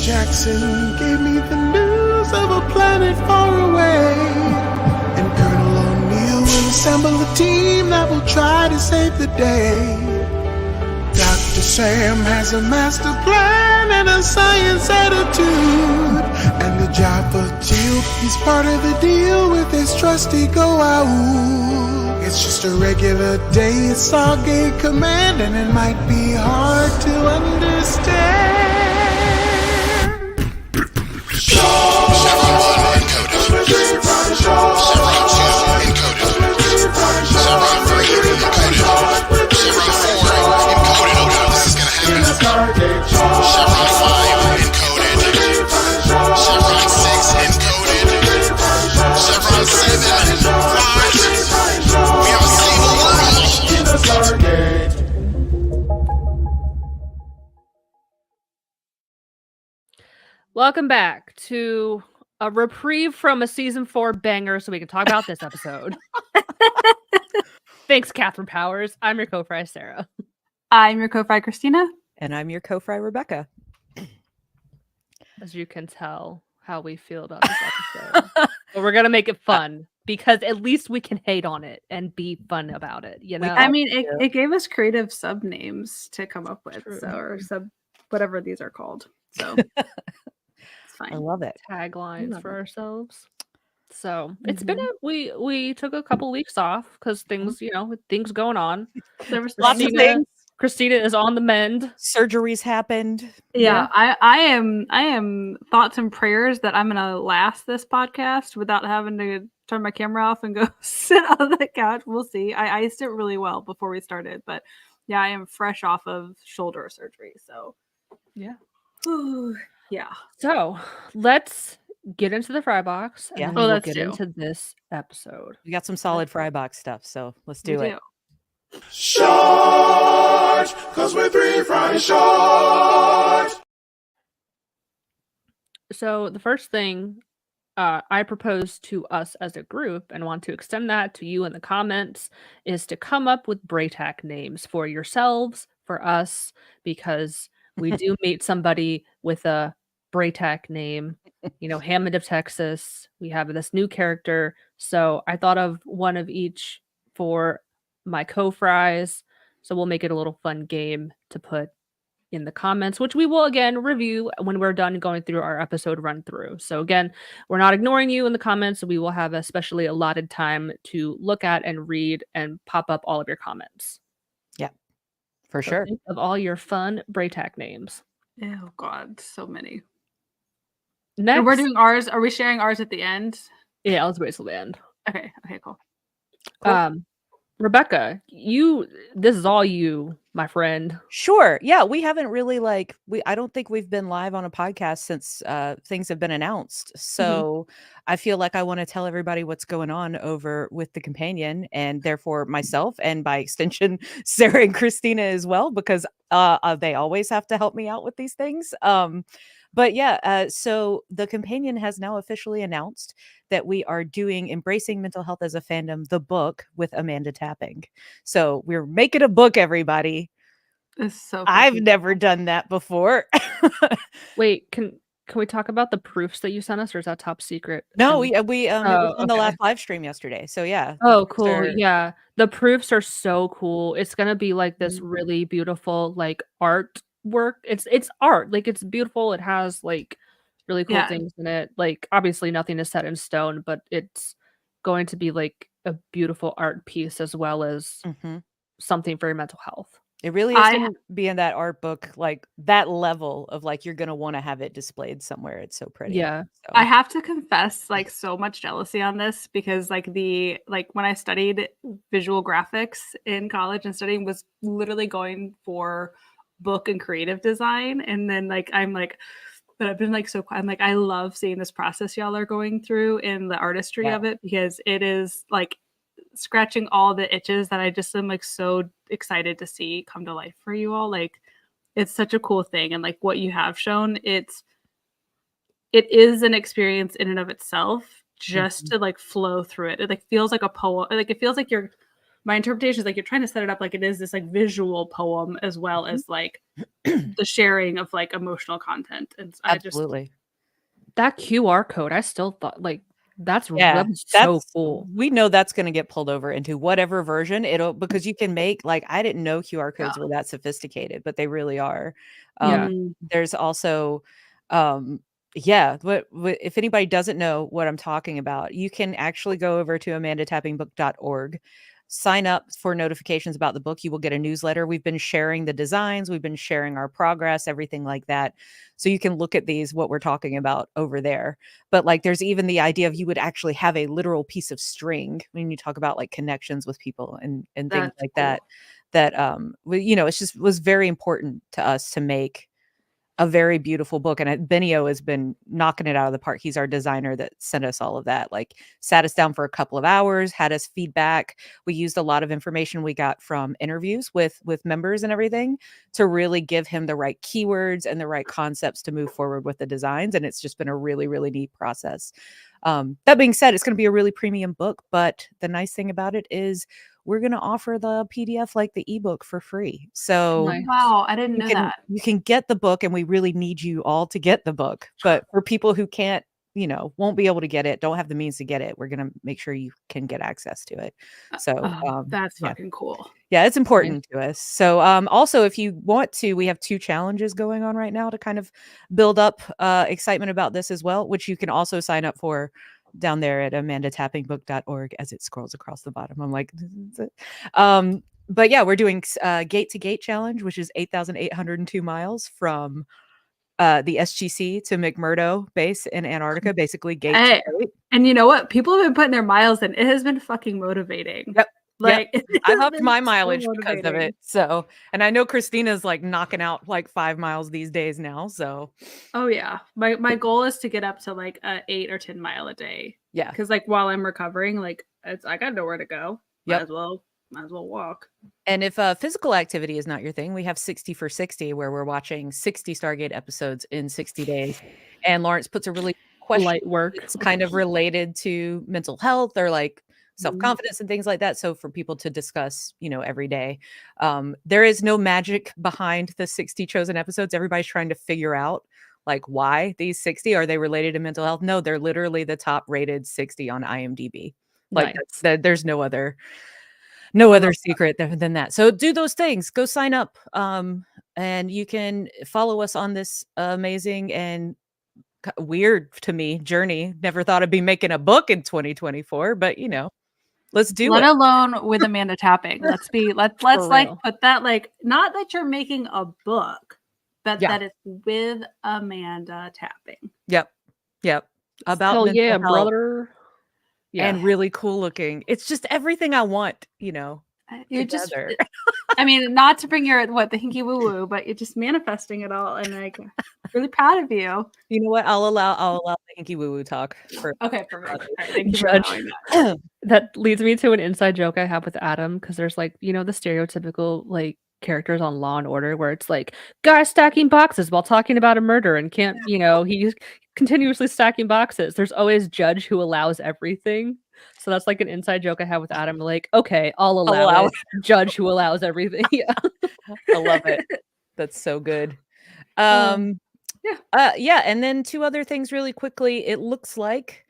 Jackson gave me the news of a planet far away. And Colonel O'Neill will assemble a team that will try to save the day. Dr. Sam has a master plan and a science attitude. And the job for Teal'c, he's part of the deal with his trusty Goa'uld. It's just a regular day at Stargate Command, and it might be hard to understand. Chevron 1 encoded. Chevron 2 encoded. Chevron 3 encoded. Chevron 4 encoded. Oh no, this is gonna happen. Chevron 5 encoded. Chevron 6 encoded. Chevron 7 what? We have a single world. Welcome back to a reprieve from a season 4 banger so we can talk about this episode. Thanks, Katharyn Powers. I'm your co-fry, Sarah. I'm your co-fry, Christina. And I'm your co-fry, Rebecca. As you can tell how we feel about this episode. But we're going to make it fun because at least we can hate on it and be fun about it, you know? I mean, it gave us creative sub names to come up with, True. so or sub whatever these are called. So I love it. Taglines for ourselves. So it's been we took a couple weeks off because things, you know, with things going on. There was Lots of things. Christina is on the mend. Surgeries happened. Yeah, I am thoughts and prayers that I'm gonna last this podcast without having to turn my camera off and go sit on the couch. We'll see. I iced it really well before we started, but yeah, I am fresh off of shoulder surgery. So yeah. Ooh, yeah. So let's get into the fry box. And Yeah. then we'll let's get do. into this episode. We got some solid fry box stuff, so let's do it. Short, cause we're 3 Friday short. So the first thing I propose to us as a group and want to extend that to you in the comments is to come up with Braytac names for yourselves, for us, because we do meet somebody with a Braytac name, you know, Hammond of Texas. We have this new character. So I thought of one of each for my co-fries. So we'll make it a little fun game to put in the comments, which we will again review when we're done going through our episode run through. So again, we're not ignoring you in the comments. So we will have a specially allotted time to look at and read and pop up all of your comments. Yeah, for So sure. think of all your fun Braytac names. Oh God, so many. Next, And we're doing ours. Are we sharing ours at the end? yeah, let's wait till the end. Okay, cool. Rebecca, this is all you, my friend. Sure. Yeah, we haven't really I don't think we've been live on a podcast since things have been announced. So I feel like I want to tell everybody what's going on over with the companion, and therefore myself, and by extension Sarah and Christina as well, because they always have to help me out with these things. But yeah, so the companion has now officially announced that we are doing Embracing Mental Health as a Fandom, the book with Amanda Tapping. So we're making a book, everybody. It's so I've fucking never done that before. Wait, can we talk about the proofs that you sent us, or is that top secret? No, we it was on the okay. last live stream yesterday. So yeah. Oh, the proofs cool. are- Yeah. The proofs are so cool. It's going to be like this really beautiful like art work. It's art. Like it's beautiful. It has like really cool things in it. Like obviously nothing is set in stone, but it's going to be like a beautiful art piece as well as something for your mental health. It really is going to be in that art book, like that level of like you're going to want to have it displayed somewhere. It's so pretty. Yeah. So. I have to confess, like, so much jealousy on this because like when I studied visual graphics in college and studying was literally going for book and creative design, and then like but I've been like I'm like I love seeing this process y'all are going through and the artistry of it, because it is like scratching all the itches that I just am like so excited to see come to life for you all. Like it's such a cool thing, and like what you have shown, it is an experience in and of itself, just to like flow through it. It like feels like a poem. Like it feels like my interpretation is like you're trying to set it up like it is this like visual poem as well as like the sharing of like emotional content. And I just Absolutely. That QR code, I still thought like that Yeah, was so that's cool. we know that's gonna get pulled over into whatever version it'll because you can make like, I didn't know QR Yeah. codes were that sophisticated, but they really are. Yeah. There's also, yeah, if anybody doesn't know what I'm talking about, you can actually go over to amandatappingbook.org, sign up for notifications about the book. You will get a newsletter. We've been sharing the designs, we've been sharing our progress, everything like that. So you can look at these, what we're talking about over there. But like there's even the idea of you would actually have a literal piece of string when you talk about like connections with people and things That's like cool. that you know, it's just was very important to us to make a very beautiful book. And Benio has been knocking it out of the park. He's our designer that sent us all of that, like sat us down for a couple of hours, had us feedback. We used a lot of information we got from interviews with members and everything to really give him the right keywords and the right concepts to move forward with the designs. And it's just been a really, really neat process. That being said, it's going to be a really premium book, but the nice thing about it is we're going to offer the PDF like the ebook for free. So Nice. Wow, I didn't know that. you can get the book, and we really need you all to get the book. But for people who can't, you know, won't be able to get it, don't have the means to get it, we're gonna make sure you can get access to it. So That's yeah. fucking cool. Yeah, it's important to us. So also if you want to, we have 2 challenges going on right now to kind of build up excitement about this as well, which you can also sign up for down there at amandatappingbook.org as it scrolls across the bottom. I'm like, this is it. But yeah, we're doing Gate to Gate challenge, which is 8,802 miles from the SGC to McMurdo base in Antarctica, basically gate Hey, to gate. and you know what? People have been putting their miles in. It has been fucking motivating. Yep. Like I've it's upped been my so mileage because of motivating. it. So, and I know Christina's like knocking out like 5 miles these days now. So, Oh yeah. My goal is to get up to like a 8 or 10 mile a day. yeah. Because like while I'm recovering, like I got nowhere to go. Might Yep. as well walk. And if physical activity is not your thing, we have 60 for 60, where we're watching 60 Stargate episodes in 60 days. And Lawrence puts a really question Light work. that's kind of related to mental health or like self-confidence and things like that. So for people to discuss, you know, every day. There is no magic behind the 60 chosen episodes. Everybody's trying to figure out like why these 60 are they related to mental health? No, they're literally the top rated 60 on IMDb. Like Nice. there's no other secret than that. So do those things. Go sign up. And you can follow us on this amazing and weird to me journey. Never thought I'd be making a book in 2024, but you know, let's do Let it. alone with Amanda tapping. Let's like real. put that like not that you're making a book, but Yeah. that it's with Amanda tapping. Yep. About Hell mental yeah, health brother. Yeah. and really cool looking. It's just everything I want, you know. You're together. just I mean, not to bring your the hinky woo woo, but you're just manifesting it all and like really proud of you. You know what? I'll allow the hinky woo woo talk for Okay, perfect. All right, thank you for Judge. allowing that. That leads me to an inside joke I have with Adam because there's like, you know, the stereotypical like characters on Law and Order where it's like guy stacking boxes while talking about a murder and can't, you know, he's continuously stacking boxes. There's always Judge who allows everything. So that's like an inside joke I have with Adam. Like, okay, I'll allow it. Judge who allows everything. Yeah. I love it. That's so good. Yeah. Yeah, and then 2 other things really quickly. It looks like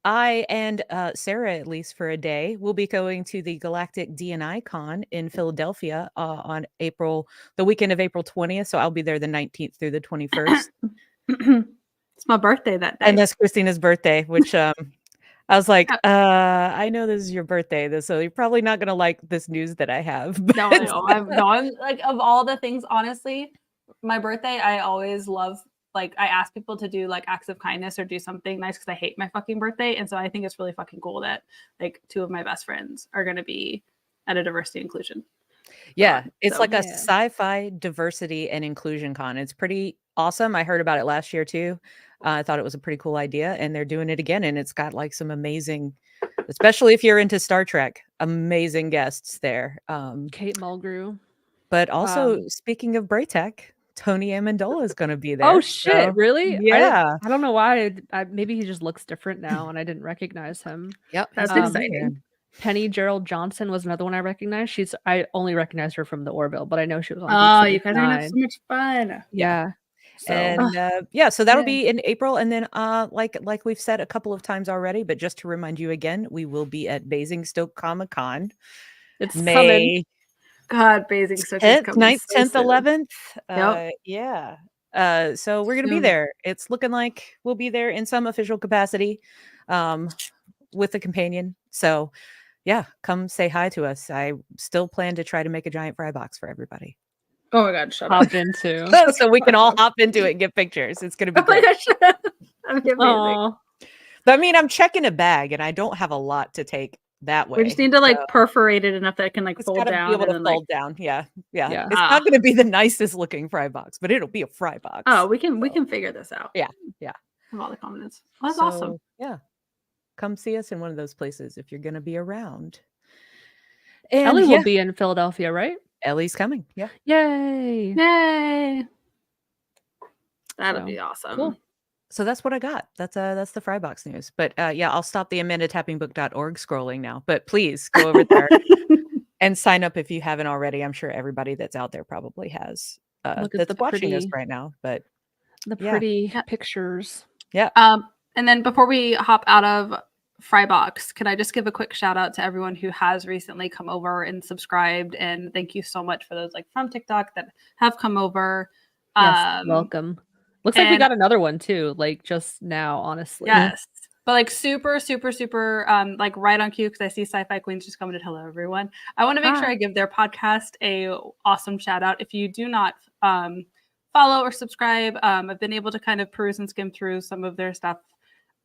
I and Sarah, at least for a day, will be going to the Galactic D&I Con in Philadelphia on the weekend of April 20th. So I'll be there the 19th through the 21st. It's my birthday that day. And that's Christina's birthday, which I was like, I know this is your birthday, so you're probably not gonna like this news that I have. No, I know. I'm like of all the things, honestly, my birthday, I always love like I ask people to do like acts of kindness or do something nice because I hate my fucking birthday. And so I think it's really fucking cool that like 2 of my best friends are gonna be at a diversity inclusion. Yeah, it's So, like a yeah. sci-fi diversity and inclusion con. It's pretty awesome. I heard about it last year too. I thought it was a pretty cool idea, and they're doing it again. And it's got like some amazing, especially if you're into Star Trek, amazing guests there. Kate Mulgrew. But also, speaking of Braytech, Tony Amendola is going to be there. Oh shit! so- Really? Yeah. I don't know why. Maybe he just looks different now, and I didn't recognize him. Yep. That's he's gonna be exciting. there. Penny Gerald Johnson was another one I recognized. I only recognize her from the Orville, but I know she was on Oh, Deep you guys are gonna have Space so much fun. Yeah. So And so that'll yeah. be in April. And then like we've said a couple of times already, but just to remind you again, we will be at Basingstoke Comic Con it's coming. May God, Basingstoke is 10th, coming 9th, so 10th, soon. 11th. Yeah. So we're gonna be Soon. there. It's looking like we'll be there in some official capacity with the companion. So yeah, come say hi to us. I still plan to try to make a giant fry box for everybody. Oh my God, shut up. Hop into. So we can all hop into it and get pictures. It's gonna be Oh my great. gosh, that'd be amazing. Aw. But I mean, I'm checking a bag and I don't have a lot to take that way. We just need to like so perforate it enough that it can like it's fold gotta down be able and to then fold like. down. Yeah. Yeah. It's not gonna be the nicest looking fry box, but it'll be a fry box. Oh, we can figure this out. Yeah. Of all the comments. Well, that's awesome. So, yeah. Come see us in one of those places if you're gonna be around. And Ellie will be in Philadelphia, right? Ellie's coming. Yeah. Yay. Yay. That'll So, be awesome. cool. So that's what I got. That's the Frybox news. But yeah, I'll stop the AmandaTappingBook.org scrolling now. But please go over there and sign up if you haven't already. I'm sure everybody that's out there probably has Look at that's the watching us pretty- right now. But The Yeah. pretty Yeah. pictures. And then before we hop out of Frybox, can I just give a quick shout out to everyone who has recently come over and subscribed, and thank you so much for those like from TikTok that have come over. Yes, welcome. Looks like we and- got another one too, like just now, honestly. Yes. But like super like right on cue because I see Sci-Fi Queens just coming to hello everyone. I want to make sure Hi. I give their podcast a awesome shout out. If you do not follow or subscribe, I've been able to kind of peruse and skim through some of their stuff,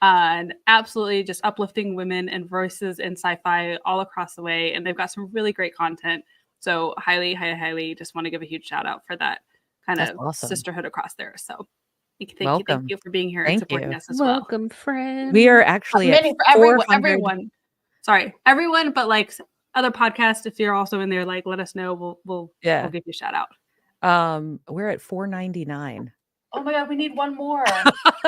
and absolutely just uplifting women and voices in sci-fi all across the way, and they've got some really great content. So highly just want to give a huge shout out for that kind That's of awesome. sisterhood across there. So thank Welcome. you for being here and Thank supporting you. us as well. Welcome, friend. we are actually at Many for everyone, 400 everyone. Sorry, everyone, but like other podcasts, if you're also in there, like let us know. We'll give you a shout out. We're at 499. Oh my God, we need one more.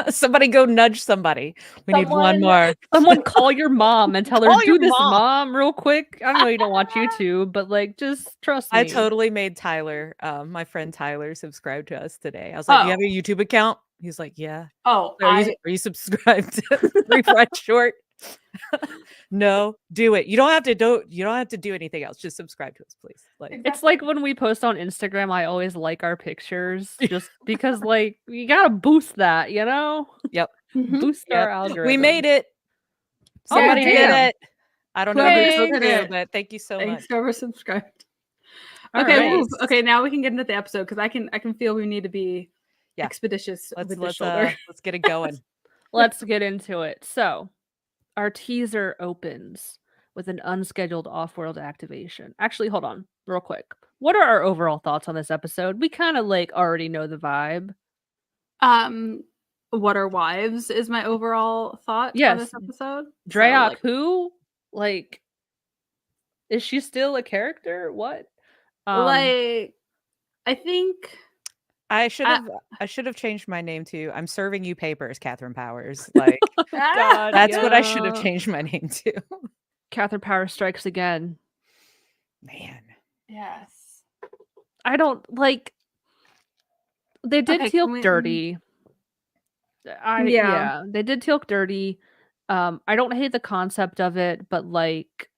Somebody go nudge somebody. We need one Someone- more. Someone call your mom and tell her, Call do your this, mom." mom, real quick. I know you don't want YouTube, but like, just trust me. I totally made Tyler, my friend Tyler, subscribe to us today. I was like, "You have a YouTube account?" He's like, "Yeah." Oh, Are you subscribed to Refresh Short? No, do it. You don't have to do anything else. Just subscribe to us, please. Like, It's like when we post on Instagram, I always like our pictures just because, like, you gotta boost that, you know? Yep. Boost our algorithm. We made it. Oh, Somebody did damn. it. I don't know who Whoever spoke did to, it. but thank you so much. Thanks, whoever subscribed. All Okay, right. woo. Okay, now we can get into the episode because I can feel we need to be Yeah. expeditious with the Let's shoulder. let's get it going. Let's get into it. So, our teaser opens with an unscheduled off-world activation. Actually, hold on, real quick. What are our overall thoughts on this episode? We kind of like already know the vibe. What are wives is my overall thought on Yes. this episode. Dreyak, who? Like, is she still a character? What? I think I should have changed my name to I'm serving you papers, Katharyn Powers. Like God, that's what I should have yeah. changed my name to. Katharyn Powers strikes again. Man. Yes. I don't like. They did Okay, Teal'c dirty. Yeah. They did Teal'c dirty. I don't hate the concept of it, but like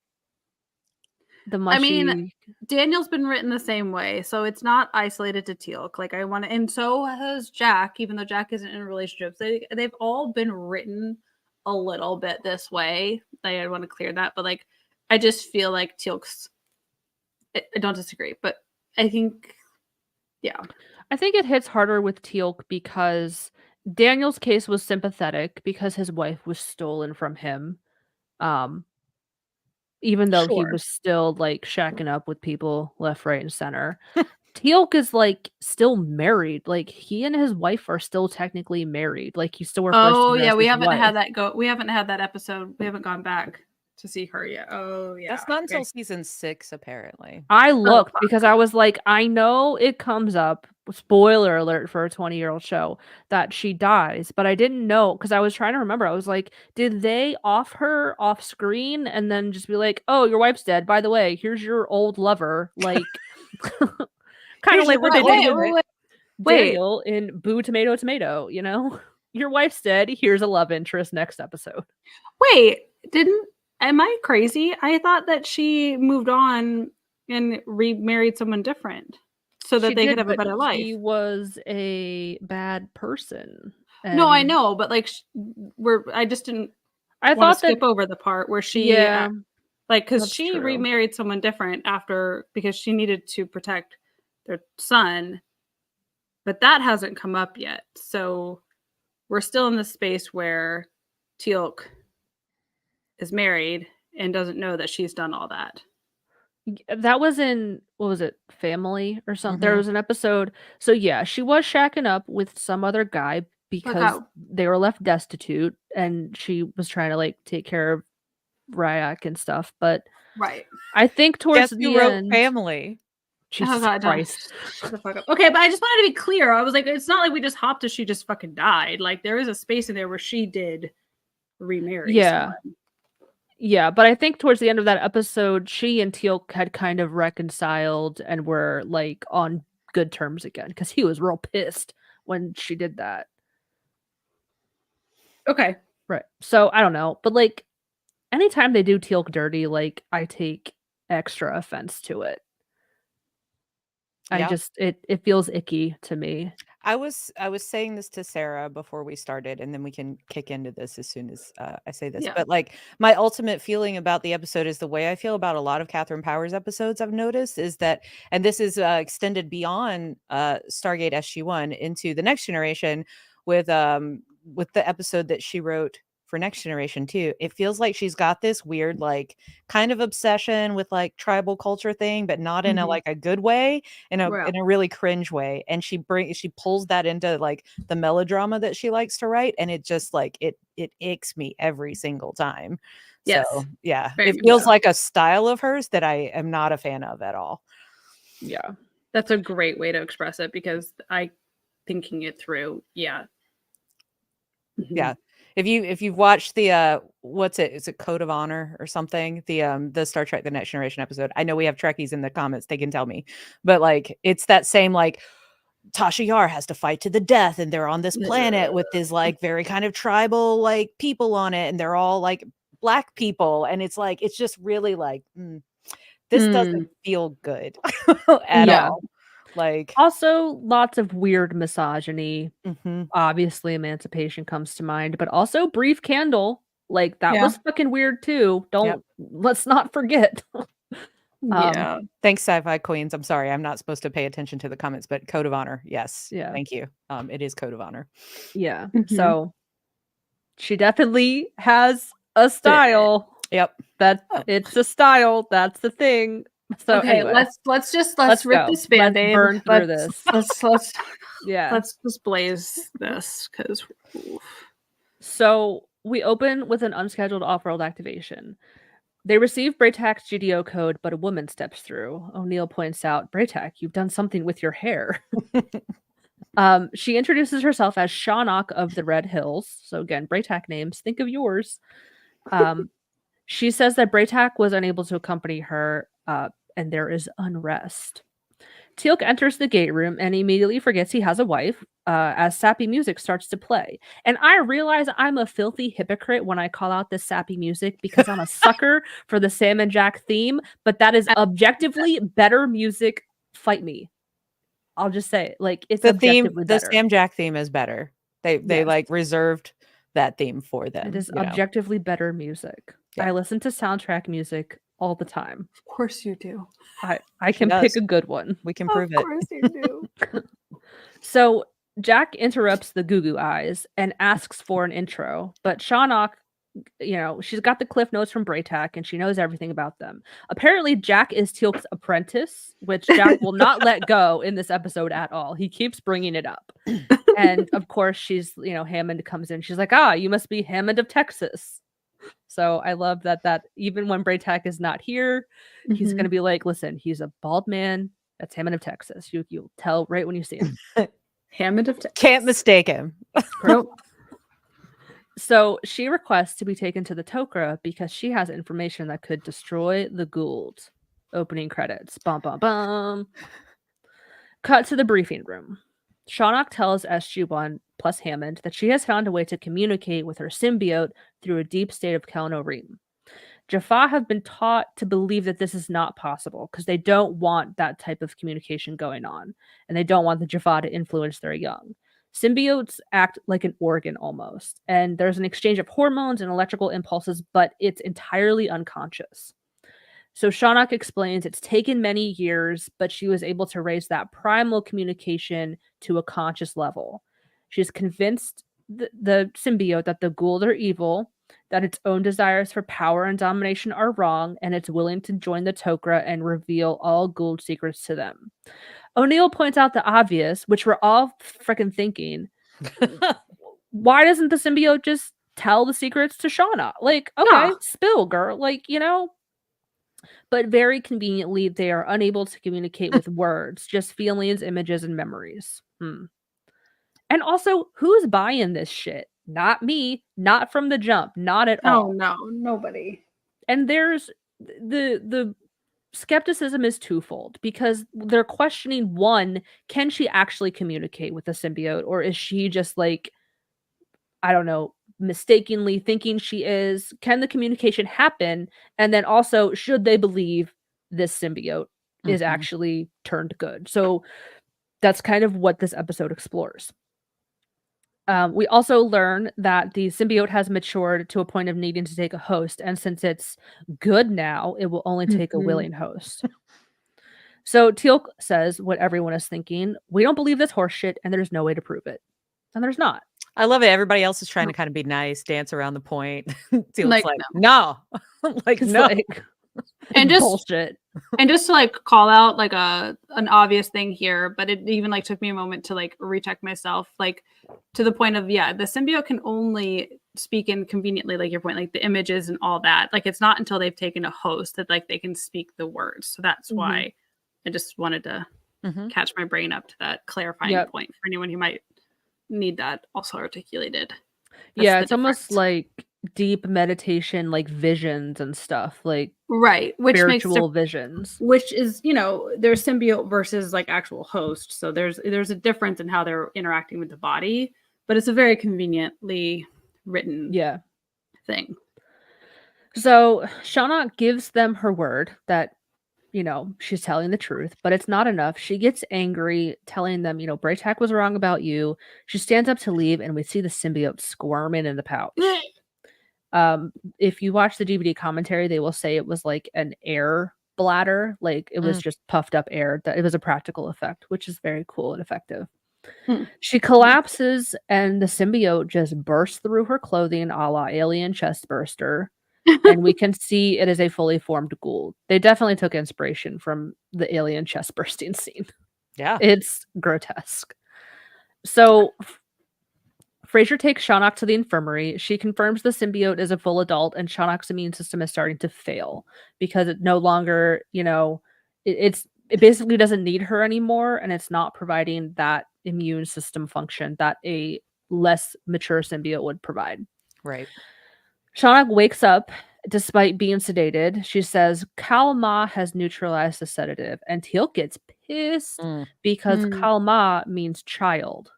the mushy. I mean, Daniel's been written the same way, so it's not isolated to Teal'c. Like I want to, and so has Jack. Even though Jack isn't in relationships, they've all been written a little bit this way. I want to clear that, but like I just feel like Teal'c's. I don't disagree, but I think, yeah. I think it hits harder with Teal'c because Daniel's case was sympathetic because his wife was stolen from him. Even though he Sure. was still like shacking up with people left, right, and center. Teal'c is like still married. Like he and his wife are still technically married. Like he still refers to Oh her yeah, as we his haven't wife. had that go. We haven't had that episode. We haven't gone back. to see her yet. Oh yeah. That's not okay. until season 6, apparently. I looked fuck. because I was like, I know it comes up, spoiler alert for a 20-year-old show, that she dies, but I didn't know because I was trying to remember. I was like, did they off her off screen and then just be like, oh, your wife's dead. By the way, here's your old lover. Like, kind of Here's like your what they right did way. with Wait. Daniel in Boo Tomato Tomato, you know? Your wife's dead. Here's a love interest next episode. Wait, am I crazy? I thought that she moved on and remarried someone different so that She they did, could have a but better life. he was a bad person. No, I and know, but like I just didn't I want thought to that skip over the part where she yeah, like because that's she true. remarried someone different after because she needed to protect their son, but that hasn't come up yet. So we're still in the space where Teal'c is married and doesn't know that she's done all that. That was in what was it, Family or something? There Mhm. was an episode. So yeah, she was shacking up with some other guy because they were left destitute, and she was trying to like take care of Ryak and stuff. But Right. I think towards Guess the who wrote end, Family? Jesus Oh God, Christ. shut the fuck up. Okay, but I just wanted to be clear. I was like, it's not like we just hopped to she just fucking died. Like there is a space in there where she did remarry Yeah. someone. Yeah, but I think towards the end of that episode, she and Teal'c had kind of reconciled and were like on good terms again because he was real pissed when she did that. Okay. Right. So I don't know, but like anytime they do Teal'c dirty, like I take extra offense to it. I Yeah. just it feels icky to me. I was saying this to Sarah before we started, and then we can kick into this as soon as I say this. Yeah. But like my ultimate feeling about the episode is the way I feel about a lot of Katharyn Powers episodes. I've noticed is that, and this is extended beyond Stargate SG-1 into the Next Generation with the episode that she wrote for Next Generation too. It feels like she's got this weird like kind of obsession with like tribal culture thing, but not in a Mhm. like a good way, in a Right. really cringe way. And she pulls that into like the melodrama that she likes to write, and it just like it icks me every single time. Yes. So yeah, Very it much feels so. like a style of hers that I am not a fan of at all. Yeah. That's a great way to express it because I thinking it through. Yeah. Mhm. Yeah. If you've watched the what's it? Is it Code of Honor or something? The Star Trek The Next Generation episode. I know we have Trekkies in the comments, they can tell me. But like it's that same like Tasha Yar has to fight to the death, and they're on this planet with this like very kind of tribal like people on it, and they're all like black people, and it's like it's just really like this doesn't feel good at Yeah. all. Like Also, lots of weird misogyny. mhm. Obviously, Emancipation comes to mind, but also Brief Candle. Like that Yeah. was fucking weird too. Let's not forget. Yeah. Thanks, Sci-Fi Queens. I'm sorry, I'm not supposed to pay attention to the comments, but Code of Honor, yes. Yeah. Thank you. It is Code of Honor. Yeah. Mhm. So she definitely has a style. Yep. That it's a style. That's the thing. So Okay, anyway, let's let's rip go. this band-aid. Let's burn through this. Let's Yeah. let's just blaze this because So we open with an unscheduled off-world activation. They receive Braytak's GDO code, but a woman steps through. O'Neill points out, Braytak, you've done something with your hair. She introduces herself as Shan'auc of the Red Hills. So again, Braytak names. Think of yours. She says that Braytak was unable to accompany her, and there is unrest. Teal'c enters the gate room and immediately forgets he has a wife as sappy music starts to play. And I realize I'm a filthy hypocrite when I call out this sappy music because I'm a sucker for the Sam and Jack theme, but that is objectively better music. Fight me. I'll just say it. Like it's The theme, objectively the better. Sam Jack theme is better. They Yes. like reserved that theme for them. It is you know. objectively better music. Yeah. I listen to soundtrack music all the time. of course you do. I can does. pick a good one. We can prove Of it. course you do. So Jack interrupts the Goo Goo Eyes and asks for an intro, but Shan'auc, she's got the cliff notes from Braytak and she knows everything about them. Apparently, Jack is Teal'c's apprentice, which Jack will not let go in this episode at all. He keeps bringing it up. And of course, she's, Hammond comes in. She's like, you must be Hammond of Texas. So I love that even when Braytac is not here, he's Mhm. gonna be like, listen, he's a bald man. That's Hammond of Texas. You'll tell right when you see him. Hammond of Texas. Can't mistake him. Nope. So she requests to be taken to the Tok'ra because she has information that could destroy the Goa'uld. Opening credits. Bum bum bum. Cut to the briefing room. Shan'auc tells SG-1 plus Hammond that she has found a way to communicate with her symbiote through a deep state of Kelnorim. Jaffa have been taught to believe that this is not possible because they don't want that type of communication going on, and they don't want the Jaffa to influence their young. Symbiotes act like an organ almost, and there's an exchange of hormones and electrical impulses, but it's entirely unconscious. So Shan'auc explains it's taken many years, but she was able to raise that primal communication to a conscious level. She's convinced the symbiote that the Goa'uld are evil, that its own desires for power and domination are wrong, and it's willing to join the Tok'ra and reveal all Goa'uld secrets to them. O'Neill points out the obvious, which we're all freaking thinking. Why doesn't the symbiote just tell the secrets to Shan'auc? Like, okay, Yeah. spill, girl. Like, But very conveniently, they are unable to communicate with words, just feelings, images, and memories. And also, who's buying this shit? Not me. Not from the jump. Not at all. Oh no, nobody. And there's the skepticism is twofold because they're questioning, one, can she actually communicate with the symbiote, or is she just like, I don't know, mistakenly thinking she is? Can the communication happen? And then also, should they believe this symbiote is actually turned good? So that's kind of what this episode explores. We also learn that the symbiote has matured to a point of needing to take a host, and since it's good now, it will only take a willing host. So Teal'c says what everyone is thinking: we don't believe this horseshit, and there's no way to prove it. And there's not. I love it. Everybody else is trying to kind of be nice, dance around the point. Teal'c's Like, like, no. Like, It's no. like And just bullshit. and just to like call out like an obvious thing here, but it even like took me a moment to like recheck myself, like to the point of the symbiote can only speak in conveniently, like your point, like the images and all that. Like it's not until they've taken a host that like they can speak the words. So that's why I just wanted to catch my brain up to that clarifying point for anyone who might need that also articulated. That's It's almost difference. like deep meditation, like visions and stuff, like right, which spiritual makes visions. which is, there's symbiote versus like actual host. So there's a difference in how they're interacting with the body, but it's a very conveniently written thing. So Shan'auc gives them her word that, she's telling the truth, but it's not enough. She gets angry, telling them, Braytac was wrong about you. She stands up to leave, and we see the symbiote squirming in the pouch. If you watch the DVD commentary, they will say it was like an air bladder, like it was just puffed up air. That it was a practical effect, which is very cool and effective. She collapses, and the symbiote just bursts through her clothing, a la alien chest burster. And we can see it is a fully formed Goa'uld. They definitely took inspiration from the alien chest bursting scene. Yeah. It's grotesque. So Frasier takes Shan'auc to the infirmary. She confirms the symbiote is a full adult, and Shan'auc's immune system is starting to fail because it no longer, it basically doesn't need her anymore, and it's not providing that immune system function that a less mature symbiote would provide. Right. Shan'auc wakes up despite being sedated. She says Kalma has neutralized the sedative, and Teal'c gets pissed because Kalma means child.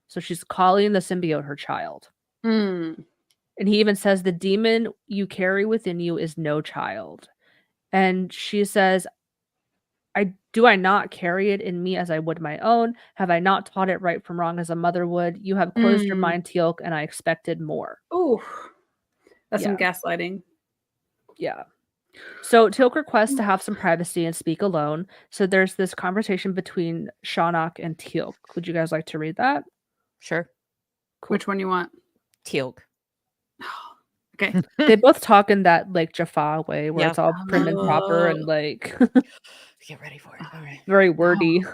So she's calling the symbiote her child. And he even says the demon you carry within you is no child. And she says, do I not carry it in me as I would my own? Have I not taught it right from wrong as a mother would? You have closed your mind, Teal'c, and I expected more. Ooh. That's some gaslighting. Yeah. So Teal'c requests to have some privacy and speak alone. So there's this conversation between Shan'auc and Teal'c. Would you guys like to read that? Sure. Cool. Which one you want? Teal'c. Okay. They both talk in that like Jaffa way where it's all prim and proper and like get ready for it. All right. Very wordy.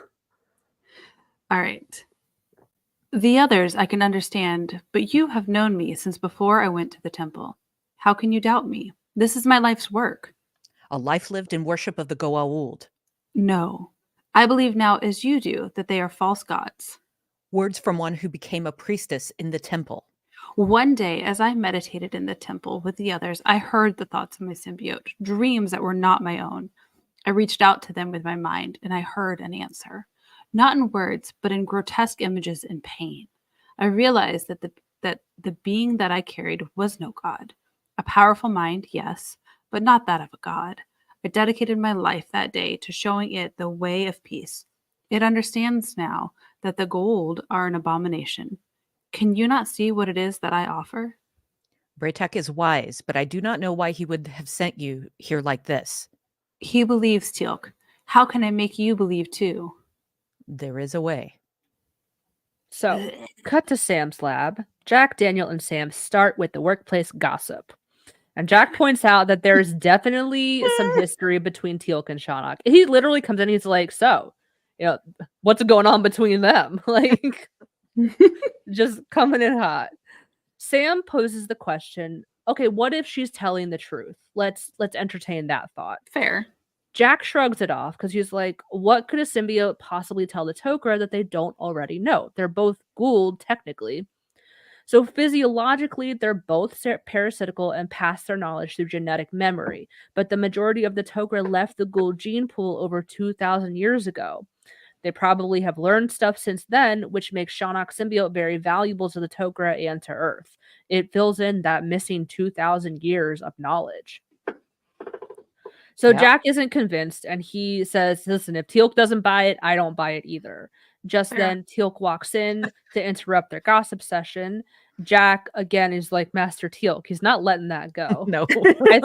All right. The others I can understand, but you have known me since before I went to the temple. How can you doubt me? This is my life's work. A life lived in worship of the Goa'uld. No. I believe now, as you do, that they are false gods. Words from one who became a priestess in the temple. One day, as I meditated in the temple with the others, I heard the thoughts of my symbiote, dreams that were not my own. I reached out to them with my mind, and I heard an answer. Not in words, but in grotesque images and pain. I realized that the being that I carried was no god. A powerful mind, yes, but not that of a god. I dedicated my life that day to showing it the way of peace. It understands now that the Goa'uld are an abomination. Can you not see what it is that I offer? Braytek is wise, but I do not know why he would have sent you here like this. He believes, Teal'c. How can I make you believe too? There is a way. So, cut to Sam's lab. Jack, Daniel, and Sam start with the workplace gossip. And Jack points out that there's definitely some history between Teal'c and Shan'auc. He literally comes in, he's like, so, what's going on between them? Like, just coming in hot. Sam poses the question, okay, what if she's telling the truth? Let's entertain that thought. Fair. Jack shrugs it off because he's like, what could a symbiote possibly tell the Tok'ra that they don't already know? They're both Goa'uld, technically. So physiologically, they're both parasitical and pass their knowledge through genetic memory. But the majority of the Tok'ra left the Goa'uld gene pool over 2,000 years ago. They probably have learned stuff since then, which makes Shan'auc's symbiote very valuable to the Tok'ra and to Earth. It fills in that missing 2,000 years of knowledge. So Jack isn't convinced, and he says, listen, if Teal'c doesn't buy it, I don't buy it either. Just then, Teal'c walks in to interrupt their gossip session. Jack, again, is like Master Teal'c. He's not letting that go. No. I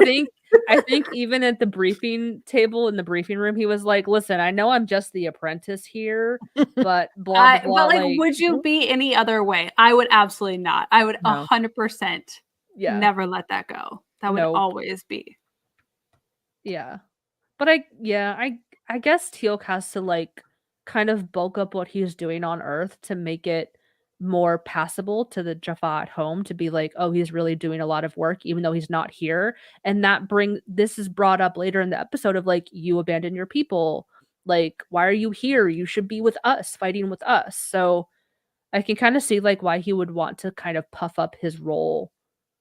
think even at the briefing table in the briefing room, he was like, listen, I know I'm just the apprentice here, but blah, blah, but would you be any other way? I would absolutely not. I would 100% never let that go. That would always be. Yeah. But I guess Teal'c has to kind of bulk up what he's doing on Earth to make it more passable to the Jaffa at home, to be like, oh, he's really doing a lot of work even though he's not here. And this is brought up later in the episode of you abandoned your people. Why are you here? You should be with us, fighting with us. So I can kind of see why he would want to kind of puff up his role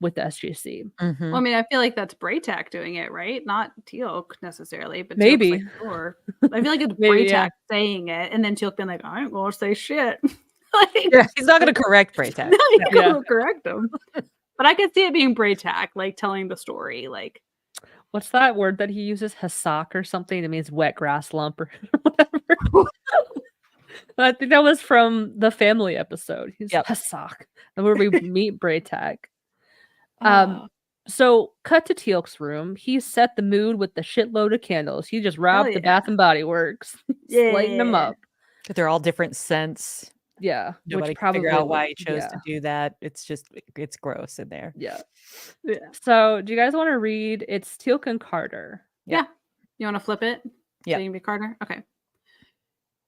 with the SGC. Mm-hmm. Well, I mean, I feel like that's Braytek doing it, right? Not Teal'c necessarily, but maybe. Sure. I feel like it's Braytek saying it, and then Teal'c being like, I ain't gonna say shit. He's not gonna correct Braytek. No, he's gonna correct him. But I could see it being Braytek, telling the story, What's that word that he uses? Hasak or something? It means wet grass lump or whatever. I think that was from the family episode. He's Hasak, where we meet Braytek. So cut to Teal'c's room. He set the mood with the shitload of candles. He just robbed the Bath and Body Works, lighting them up. They're all different scents. Yeah, nobody can figure out why he chose to do that. It's gross in there. Yeah. So do you guys want to read? It's Teal'c and Carter. Yeah. You want to flip it? Yeah. So you can be Carter. Okay.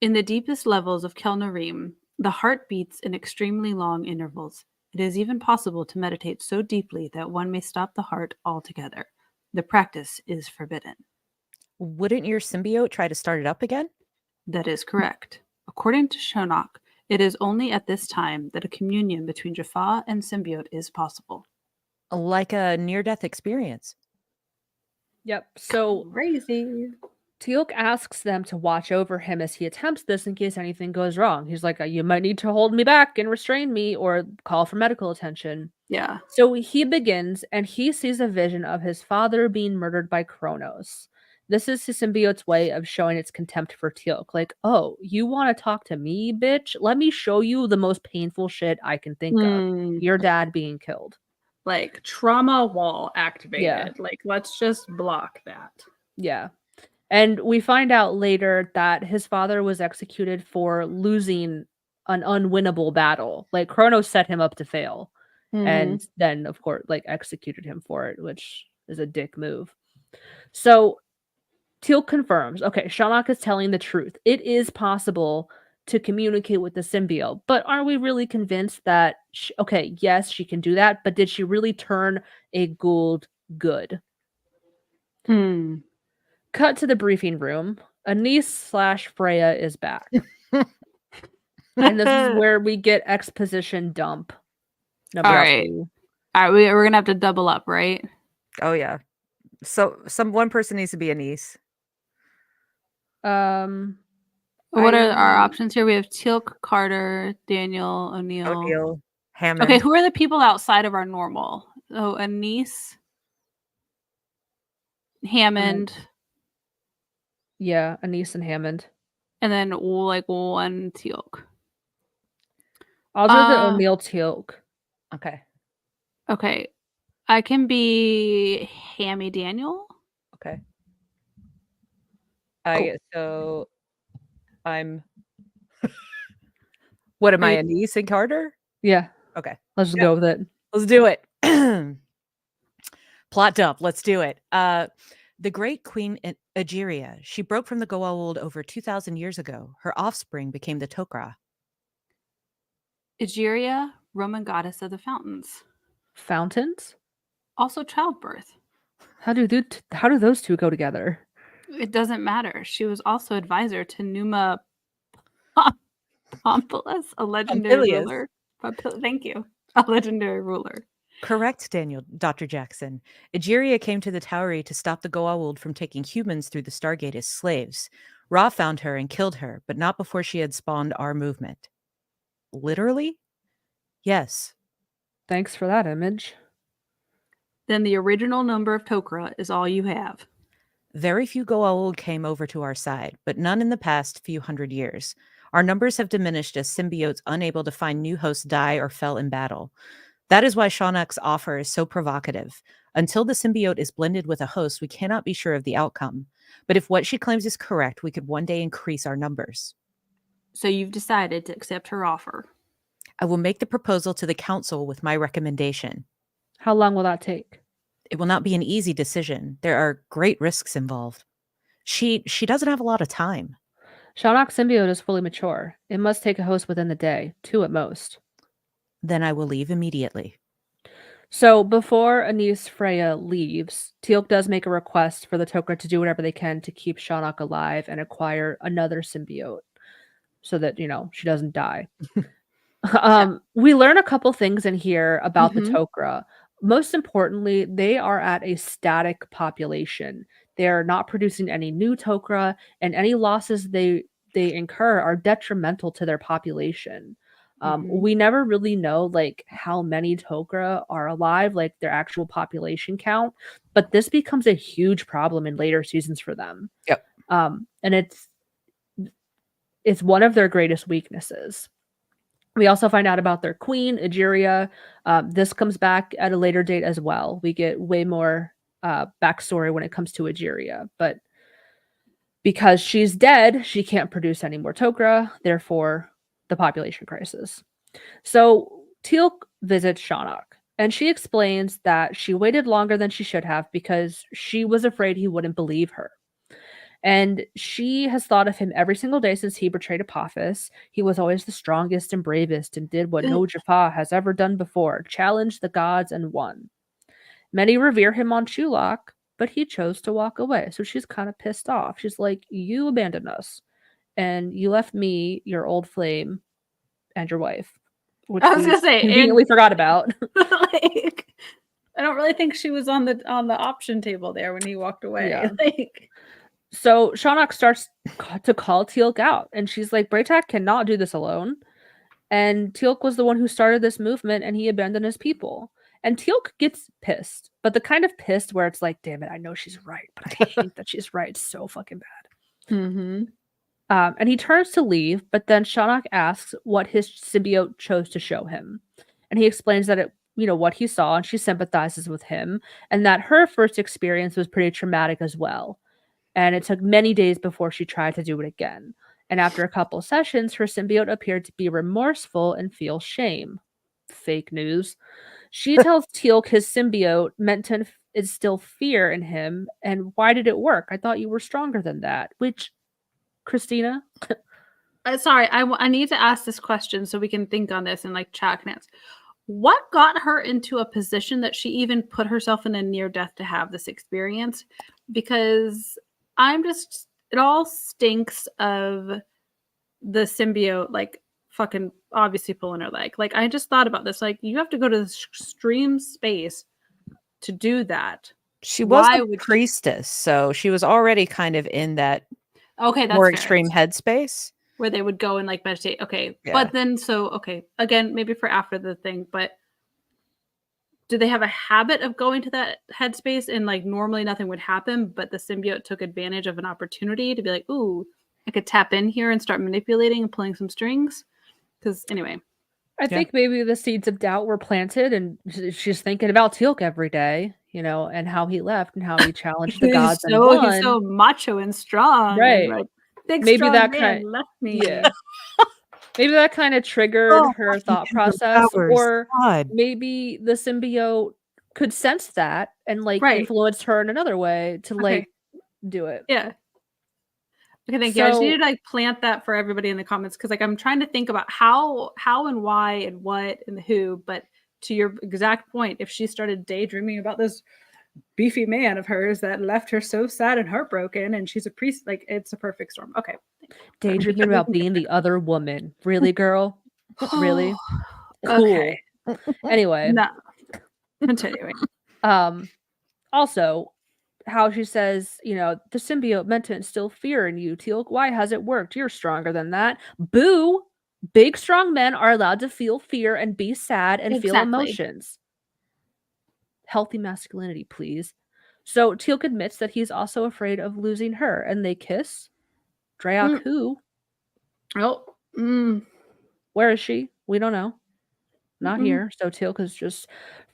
In the deepest levels of Kelnarim, the heart beats in extremely long intervals. It is even possible to meditate so deeply that one may stop the heart altogether. The practice is forbidden. Wouldn't your symbiote try to start it up again? That is correct. According to Shan'auc, it is only at this time that a communion between Jaffa and symbiote is possible. Like a near-death experience. Yep. So crazy. Teal'c asks them to watch over him as he attempts this in case anything goes wrong. He's like, you might need to hold me back and restrain me or call for medical attention. Yeah. So he begins, and he sees a vision of his father being murdered by Kronos. This is his symbiote's way of showing its contempt for Teal'c. Oh, you want to talk to me, bitch? Let me show you the most painful shit I can think of. Your dad being killed. Trauma wall activated. Yeah. Let's just block that. Yeah. And we find out later that his father was executed for losing an unwinnable battle. Kronos set him up to fail. And then, of course, executed him for it, which is a dick move. So Teal'c confirms, okay, Shan'auc is telling the truth. It is possible to communicate with the symbiote. But are we really convinced that, okay, yes, she can do that, but did she really turn a Goa'uld good? Cut to the briefing room. Anise/Freya is back. And this is where we get exposition dump. Number All right. 2. All right, we're gonna have to double up, right? Oh yeah. So one person needs to be a niece. What are our I- options here? We have Teal'c, Carter, Daniel, O'Neill. O'Neill, Hammond. Okay, who are the people outside of our normal? Oh, Anise, Hammond, Yeah, Anise and Hammond. and then like one Teal'c. I'll do the O'Neill Teal'c. Okay. Okay, I can be Hammy Daniel. Okay. Oh. So I'm what am I, a niece and Carter? Yeah. Okay. Let's just go with it. Let's do it. Plot dump. Let's do it. The great Queen Egeria, she broke from the Goa'uld over 2,000 years ago. Her offspring became the Tok'ra. Egeria, Roman goddess of the fountains. Fountains? Also childbirth. How do those two go together? It doesn't matter. She was also advisor to Numa Pompilius, a legendary Pompilius. ruler. Thank you. A legendary ruler. Correct, Dr. Jackson. Egeria came to the Tauri to stop the Goa'uld from taking humans through the Stargate as slaves. Ra found her and killed her, but not before she had spawned our movement. Literally? Yes. Thanks for that image. Then the original number of Tok'ra is all you have. Very few Goa'uld came over to our side, but none in the past few hundred years. Our numbers have diminished as symbiotes unable to find new hosts die or fell in battle. That is why Shan'auc's offer is so provocative. Until the symbiote is blended with a host, we cannot be sure of the outcome. But if what she claims is correct, we could one day increase our numbers. So you've decided to accept her offer. I will make the proposal to the council with my recommendation. How long will that take? It will not be an easy decision. There are great risks involved. She doesn't have a lot of time. Shan'auc symbiote is fully mature. It must take a host within the day, 2 at most. Then I will leave immediately. So before Anise Freya leaves, Teal'c does make a request for the Tok'ra to do whatever they can to keep Shan'auc alive and acquire another symbiote so that, she doesn't die. We learn a couple things in here about the Tok'ra. Most importantly, they are at a static population. They are not producing any new Tok'ra, and any losses they incur are detrimental to their population. We never really know like how many Tok'ra are alive, like their actual population count, but this becomes a huge problem in later seasons for them. Yep. And it's one of their greatest weaknesses. We also find out about their queen, Egeria. This comes back at a later date as well. We get way more backstory when it comes to Egeria, but because she's dead, she can't produce any more Tok'ra, therefore the population crisis. So Teal'c visits Shan'auc, and she explains that she waited longer than she should have because she was afraid he wouldn't believe her. And she has thought of him every single day since he betrayed Apophis. He was always the strongest and bravest and did what no Jaffa has ever done before, challenged the gods and won. Many revere him on Chulak, but he chose to walk away. So she's kind of pissed off. She's like, you abandoned us and you left me, your old flame, and your wife. Which I was gonna say, conveniently forgot about. Like, I don't really think she was on the option table there when he walked away. Yeah. So Shan'auc starts to call Teal'c out, and she's like, Braytak cannot do this alone. And Teal'c was the one who started this movement, and he abandoned his people. And Teal'c gets pissed, but the kind of pissed where it's like, damn it, I know she's right, but I hate that she's right. It's so fucking bad. And he turns to leave, but then Shan'auc asks what his symbiote chose to show him. And he explains that what he saw, and she sympathizes with him, and that her first experience was pretty traumatic as well. And it took many days before she tried to do it again. And after a couple sessions, her symbiote appeared to be remorseful and feel shame. Fake news. She tells Teal'c his symbiote meant to instill fear in him. And why did it work? I thought you were stronger than that. Which, Christina, Sorry, I need to ask this question so we can think on this and like chat can answer. What got her into a position that she even put herself in a near death to have this experience? Because it all stinks of the symbiote, like fucking obviously pulling her leg. Like I just thought about this. Like you have to go to this extreme space to do that. She was Why a would priestess, so she was already kind of in that Okay, that's more fair. extreme headspace. Where they would go and like meditate. Okay. Yeah. But then okay, again, maybe for after the thing, but do they have a habit of going to that headspace and like normally nothing would happen, but the symbiote took advantage of an opportunity to be like, ooh, I could tap in here and start manipulating and pulling some strings? Because anyway. I think maybe the seeds of doubt were planted, and she's thinking about Teal'c every day, and how he left and how he challenged the gods and won. He's so macho and strong. Right. And like, big Maybe strong that man left me. Yeah. Maybe that kind of triggered her thought process, Powers. or God. maybe the symbiote could sense that and like Right. influence her in another way to like do it. Yeah. Okay, thank you. I just So- need to like plant that for everybody in the comments because like I'm trying to think about how and why and what and the who. But to your exact point, if she started daydreaming about this beefy man of hers that left her so sad and heartbroken, and she's a priest, like it's a perfect storm. Okay. Daydreaming about being the other woman. Really, girl? Really? Cool. Okay. Anyway. No. Continuing. Also, how she says, the symbiote meant to instill fear in you, Teal'c. Why has it worked? You're stronger than that. Boo! Big, strong men are allowed to feel fear and be sad and feel emotions. Healthy masculinity, please. So Teal'c admits that he's also afraid of losing her, and they kiss. Dreyok who? Oh. Where is she? We don't know. Not here. So Teal'c is just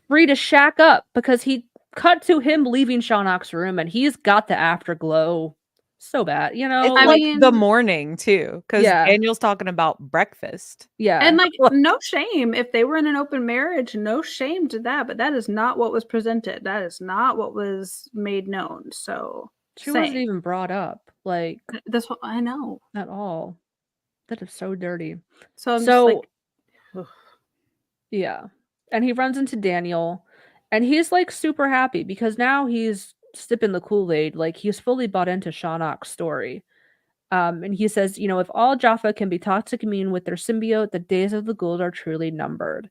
free to shack up because he cut to him leaving Shan'auc's room and he's got the afterglow so bad, It's the morning too, because Daniel's talking about breakfast. Yeah. And like no shame if they were in an open marriage, no shame to that, but that is not what was presented. That is not what was made known. So she wasn't even brought up. Like that's what I know. At all. That is so dirty. So I'm just like ugh. Yeah. And he runs into Daniel and he's like super happy because now he's sipping the Kool-Aid. Like he's fully bought into Shan'auc's story. And he says, if all Jaffa can be taught to commune with their symbiote, the days of the Goa'uld are truly numbered.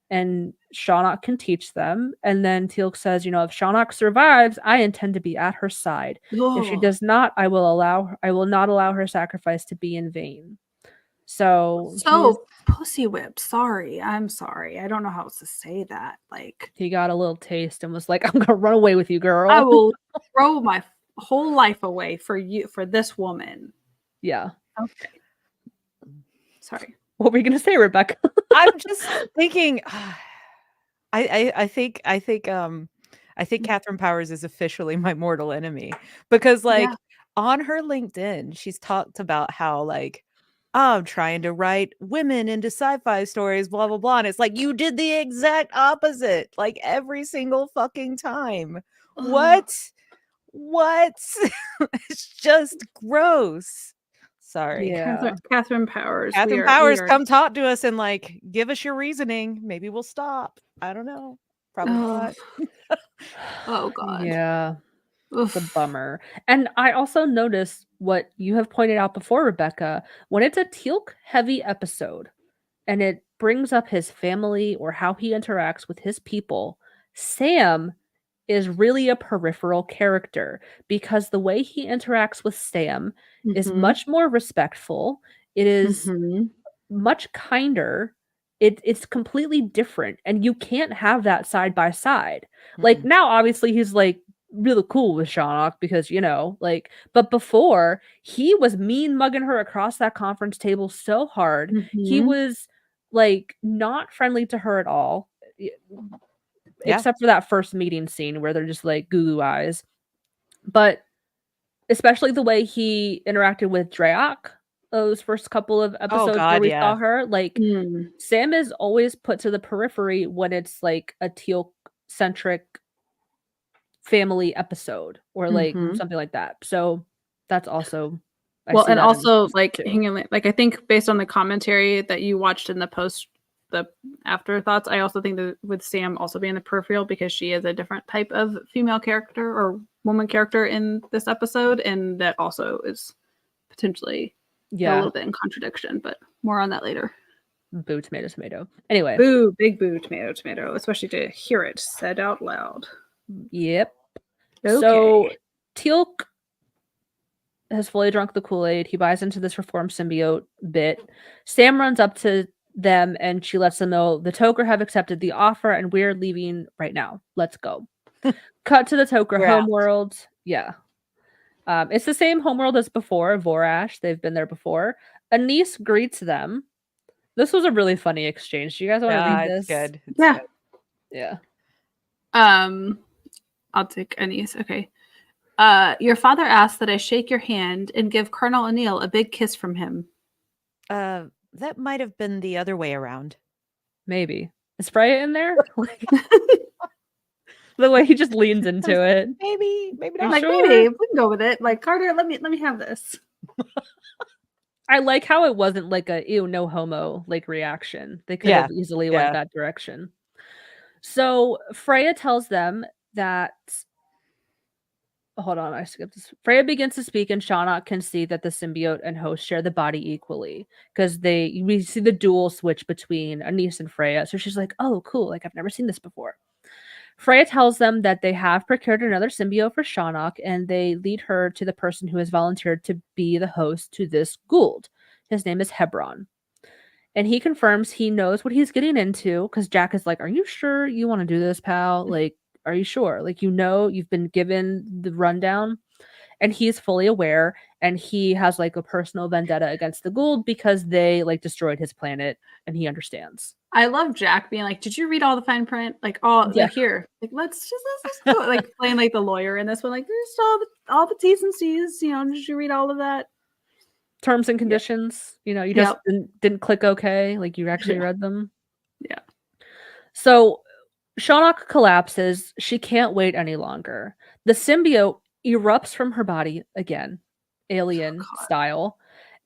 And Shan'auc can teach them. And then Teal'c says, if Shan'auc survives, I intend to be at her side. Whoa. If she does not, I will not allow her sacrifice to be in vain. So pussy whipped. Sorry. I'm sorry. I don't know how else to say that. Like he got a little taste and was like, I'm gonna run away with you, girl. I will throw my whole life away for you, for this woman. Yeah. Okay. Sorry. What were you gonna say, Rebecca? I'm just thinking I think Katharyn Powers is officially my mortal enemy because on her LinkedIn, she's talked about how like I'm trying to write women into sci-fi stories, blah, blah, blah. And it's like, you did the exact opposite, like every single fucking time. What? It's just gross. Sorry. Yeah. Katharyn Powers. Katharyn Powers, come talk to us and like, give us your reasoning. Maybe we'll stop. I don't know. Probably not. Oh, God. Yeah. It's a bummer. And I also noticed what you have pointed out before, Rebecca, when it's a Teal'c heavy episode and it brings up his family or how he interacts with his people, Sam is really a peripheral character because the way he interacts with Sam is much more respectful. It is much kinder. It's completely different. And you can't have that side by side. Like now, obviously, he's like really cool with Shan'auc because, but before he was mean mugging her across that conference table so hard. He was like not friendly to her at all. Except for that first meeting scene where they're just like goo eyes. But especially the way he interacted with Dreyok those first couple of episodes where we saw her, like Sam is always put to the periphery when it's like a Teal'c centric family episode or like something like that. So that's also I Well, see and that in also this like too. hang on, like I think based on the commentary that you watched in the afterthoughts, I also think that with Sam also being the peripheral because she is a different type of female character or woman character in this episode, and that also is potentially a Yeah. little bit in contradiction, but more on that later. Boo, tomato, tomato. Anyway. Boo, big boo, tomato, tomato, especially to hear it said out loud. Yep. Okay. So Teal'c has fully drunk the Kool-Aid. He buys into this reformed symbiote bit. Sam runs up to them and she lets them know the Tok'ra have accepted the offer and we're leaving right now. Let's go. Cut to the Tok'ra We're out. homeworld. Yeah. It's the same homeworld as before, Vorash. They've been there before. Anise greets them. This was a really funny exchange. Do you guys want to read this? It's good. It's Yeah. good. Yeah. I'll take Anise. Okay. Your father asked that I shake your hand and give Colonel O'Neill a big kiss from him. That might have been the other way around. Maybe. Is Freya in there? The way he just leans into it. Maybe I'm not. Like sure. maybe we can go with it. Like Carter, let me have this. I like how it wasn't like a ew, no homo like reaction. They could have easily went that direction. So Freya tells them that hold on, I skipped this. Freya begins to speak, and Shan'auc can see that the symbiote and host share the body equally because we see the dual switch between Anise and Freya. So she's like, "Oh, cool! Like I've never seen this before." Freya tells them that they have procured another symbiote for Shan'auc, and they lead her to the person who has volunteered to be the host to this Goa'uld. His name is Hebron. And he confirms he knows what he's getting into because Jack is like, "Are you sure you want to do this, pal? Like, are you sure? Like, you've been given the rundown." And he's fully aware, and he has like a personal vendetta against the Goa'uld because they like destroyed his planet, and he understands. I love Jack being like, "Did you read all the fine print? Like, all Yeah. like here, like let's do it." Like playing like the lawyer in this one. Like, there's all the T's and C's. You know, did you read all of that? Terms and conditions. You know, you just didn't click OK. Like you actually read them. Yeah. So Shan'auc collapses. She can't wait any longer. The symbiote erupts from her body again, alien style,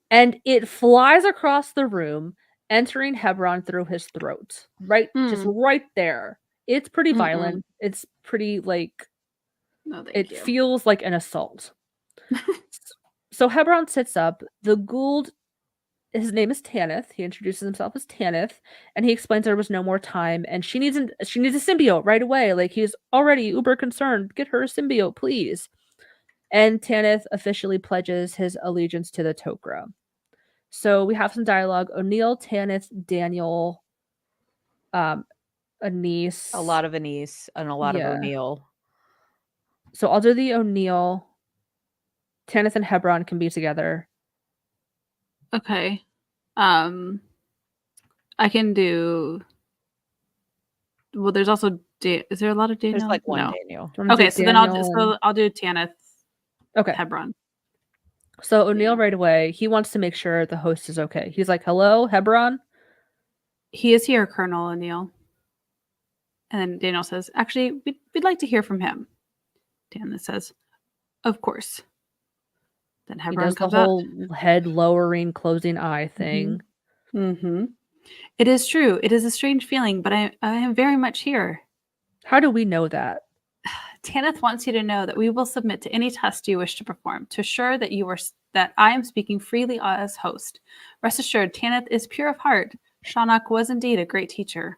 and it flies across the room, entering Hebron through his throat. Right, just right there. It's pretty violent. It's pretty like it feels like an assault. So Hebron sits up. The Goa'uld, his name is Tanith. He introduces himself as Tanith, and he explains there was no more time, and she needs a symbiote right away. Like he's already uber concerned. Get her a symbiote, please. And Tanith officially pledges his allegiance to the Tok'ra. So we have some dialogue. O'Neill, Tanith, Daniel, Anise. A lot of Anise and a lot of O'Neill. So I'll do the O'Neill. Tanith and Hebron can be together. Okay. I can do. Well, there's also. Is there a lot of Daniel? There's like one No. Daniel. Okay, so then I'll do Tanith. Okay. Hebron. So O'Neill right away, he wants to make sure the host is okay. He's like, "Hello, Hebron." He is here, Colonel O'Neill. And then Daniel says, "Actually, we'd like to hear from him." Tanith says, "Of course." Then Hebron does comes the whole out. head lowering, closing eye thing. It is true. It is a strange feeling, but I am very much here. How do we know that? Tanith wants you to know that we will submit to any test you wish to perform to assure that I am speaking freely as host. Rest assured, Tanith is pure of heart. Shan'auc was indeed a great teacher.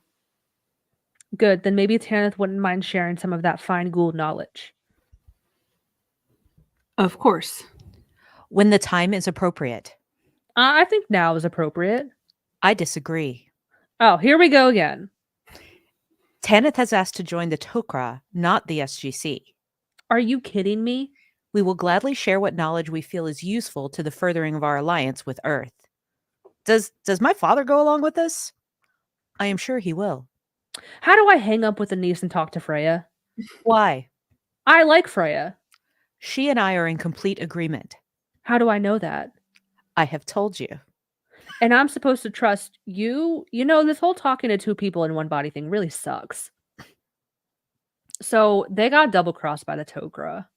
Good. Then maybe Tanith wouldn't mind sharing some of that fine Goa'uld knowledge. Of course. When the time is appropriate. I think now is appropriate. I disagree. Oh, here we go again. Tanith has asked to join the Tok'ra, not the SGC. Are you kidding me? We will gladly share what knowledge we feel is useful to the furthering of our alliance with Earth. Does my father go along with this? I am sure he will. How do I hang up with Anise and talk to Freya? Why? I like Freya. She and I are in complete agreement. How do I know that? I have told you. And I'm supposed to trust you? You know, this whole talking to two people in one body thing really sucks. So they got double-crossed by the Tok'ra.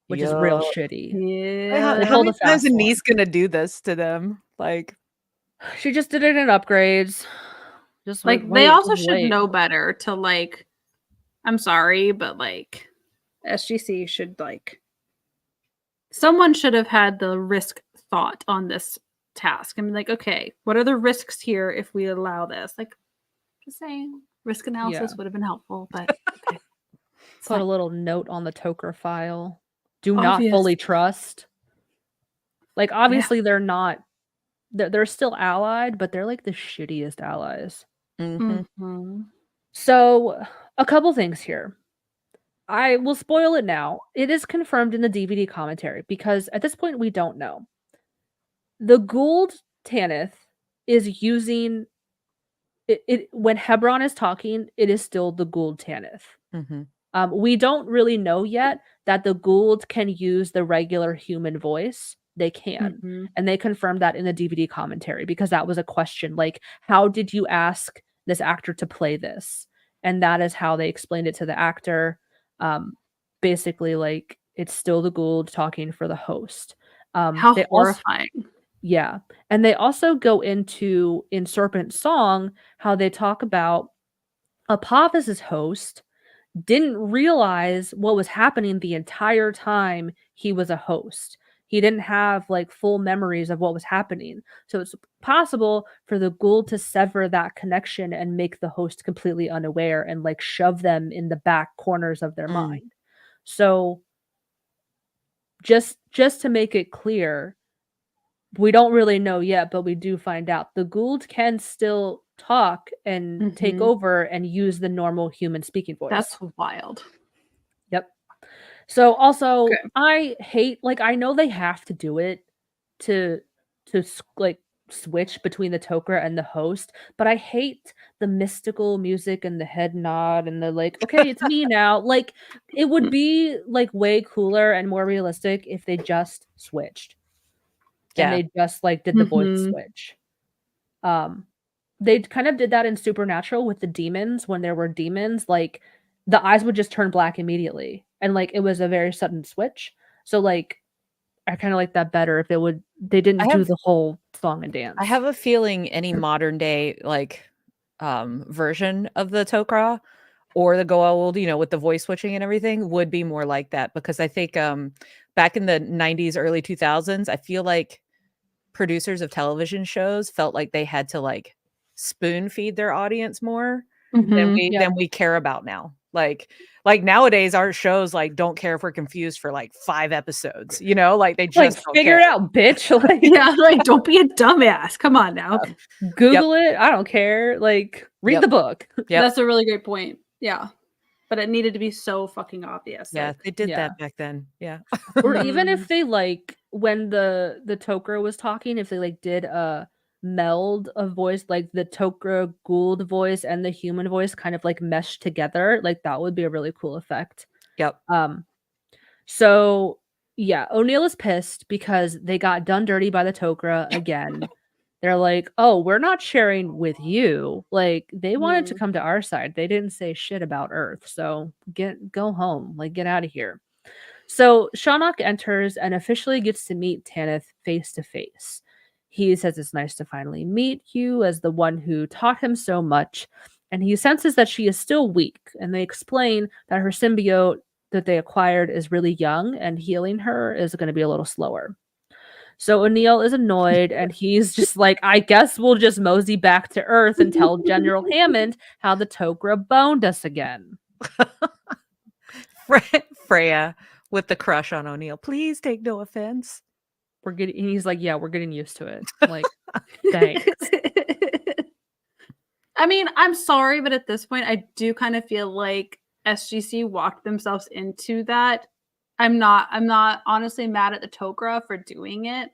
which is real Yup. shitty. Yeah. They How pulled many a fast times is one. Nice gonna do this to them? Like, She just did it in upgrades. Just Like wait, they also just should wait. know better to like, I'm sorry, but like SGC should like, someone should have had the risk thought on this task. I mean, like, okay, what are the risks here if we allow this? Like, just saying, risk analysis would have been helpful, but okay. Put a fine. little note on the Tok'ra file. Do not fully Obvious. trust. Like, obviously, they're not. They're still allied, but they're like the shittiest allies. mhm. Mhm. So, a couple things here. I will spoil it now. It is confirmed in the DVD commentary because at this point we don't know. The Goa'uld Tanith is using it when Hebron is talking, it is still the Goa'uld Tanith. Mhm. We don't really know yet that the Goa'uld can use the regular human voice. They can. Mhm. And they confirmed that in the DVD commentary because that was a question. Like, how did you ask this actor to play this? And that is how they explained it to the actor. Basically, like, it's still the Goa'uld talking for the host. How They also, horrifying. yeah. And they also go into, in Serpent's Song, how they talk about Apophis's host didn't realize what was happening the entire time he was a host. He didn't have like full memories of what was happening. So it's possible for the Goa'uld to sever that connection and make the host completely unaware and like shove them in the back corners of their Mm. mind. So just to make it clear, we don't really know yet, but we do find out the Goa'uld can still talk and take Mhm. over and use the normal human speaking voice. That's wild. Yep. So also, Okay. I hate, like, I know they have to do it to like switch between the Tok'ra and the host, but I hate the mystical music and the head nod and the like, okay, it's me now. Like, it would be like way cooler and more realistic if they just switched and Yeah. they just like did the voice Mhm. switch. They kind of did that in Supernatural with the demons. When there were demons, like the eyes would just turn black immediately, and like it was a very sudden switch. So like I kind of like that better if they didn't do the whole song and dance. I have a feeling any modern day like version of the Tok'ra or the Goa'uld, you know, with the voice switching and everything would be more like that, because I think back in the 90s, early 2000s, I feel like producers of television shows felt like they had to like spoon feed their audience more than Mhm. we Yeah. than we care about now. Like nowadays our shows like don't care if we're confused for like 5 episodes, you know, like they Like, just don't figure care. it out, bitch. Like, Yeah, like don't be a dumbass. Come on now. Google it. I don't care. Like, read Yep. the book. Yep. That's a really great point. Yeah. But it needed to be so fucking obvious. Yeah, Like, they did Yeah. that back then. Yeah. Or even Mm. if they like when the Tok'ra was talking, if they like did a meld of voice, like the Tok'ra Goa'uld voice and the human voice kind of like meshed together, like that would be a really cool effect. Yep. So yeah, O'Neill is pissed because they got done dirty by the Tok'ra again. They're like, oh, we're not sharing with you. Like, they wanted to come to our side. They didn't say shit about Earth. So go home. Like, get out of here. So Shan'auc enters and officially gets to meet Tanith face to face. He says it's nice to finally meet you as the one who taught him so much. And he senses that she is still weak. And they explain that her symbiote that they acquired is really young and healing her is going to be a little slower. So O'Neill is annoyed and he's just like, I guess we'll just mosey back to Earth and tell General Hammond how the Tok'ra boned us again. Freya with the crush on O'Neill. Please take no offense. He's like, yeah, we're getting used to it. Like, thanks. I mean, I'm sorry, but at this point, I do kind of feel like SGC walked themselves into that. I'm not honestly mad at the Tok'ra for doing it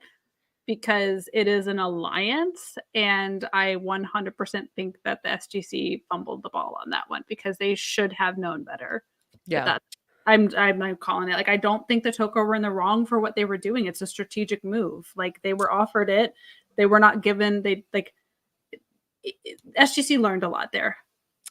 because it is an alliance, and I 100% think that the SGC fumbled the ball on that one because they should have known better. Yeah. I'm calling it. Like, I don't think the Tok'ra were in the wrong for what they were doing. It's a strategic move. Like, they were offered it. They were not given. SGC learned a lot there.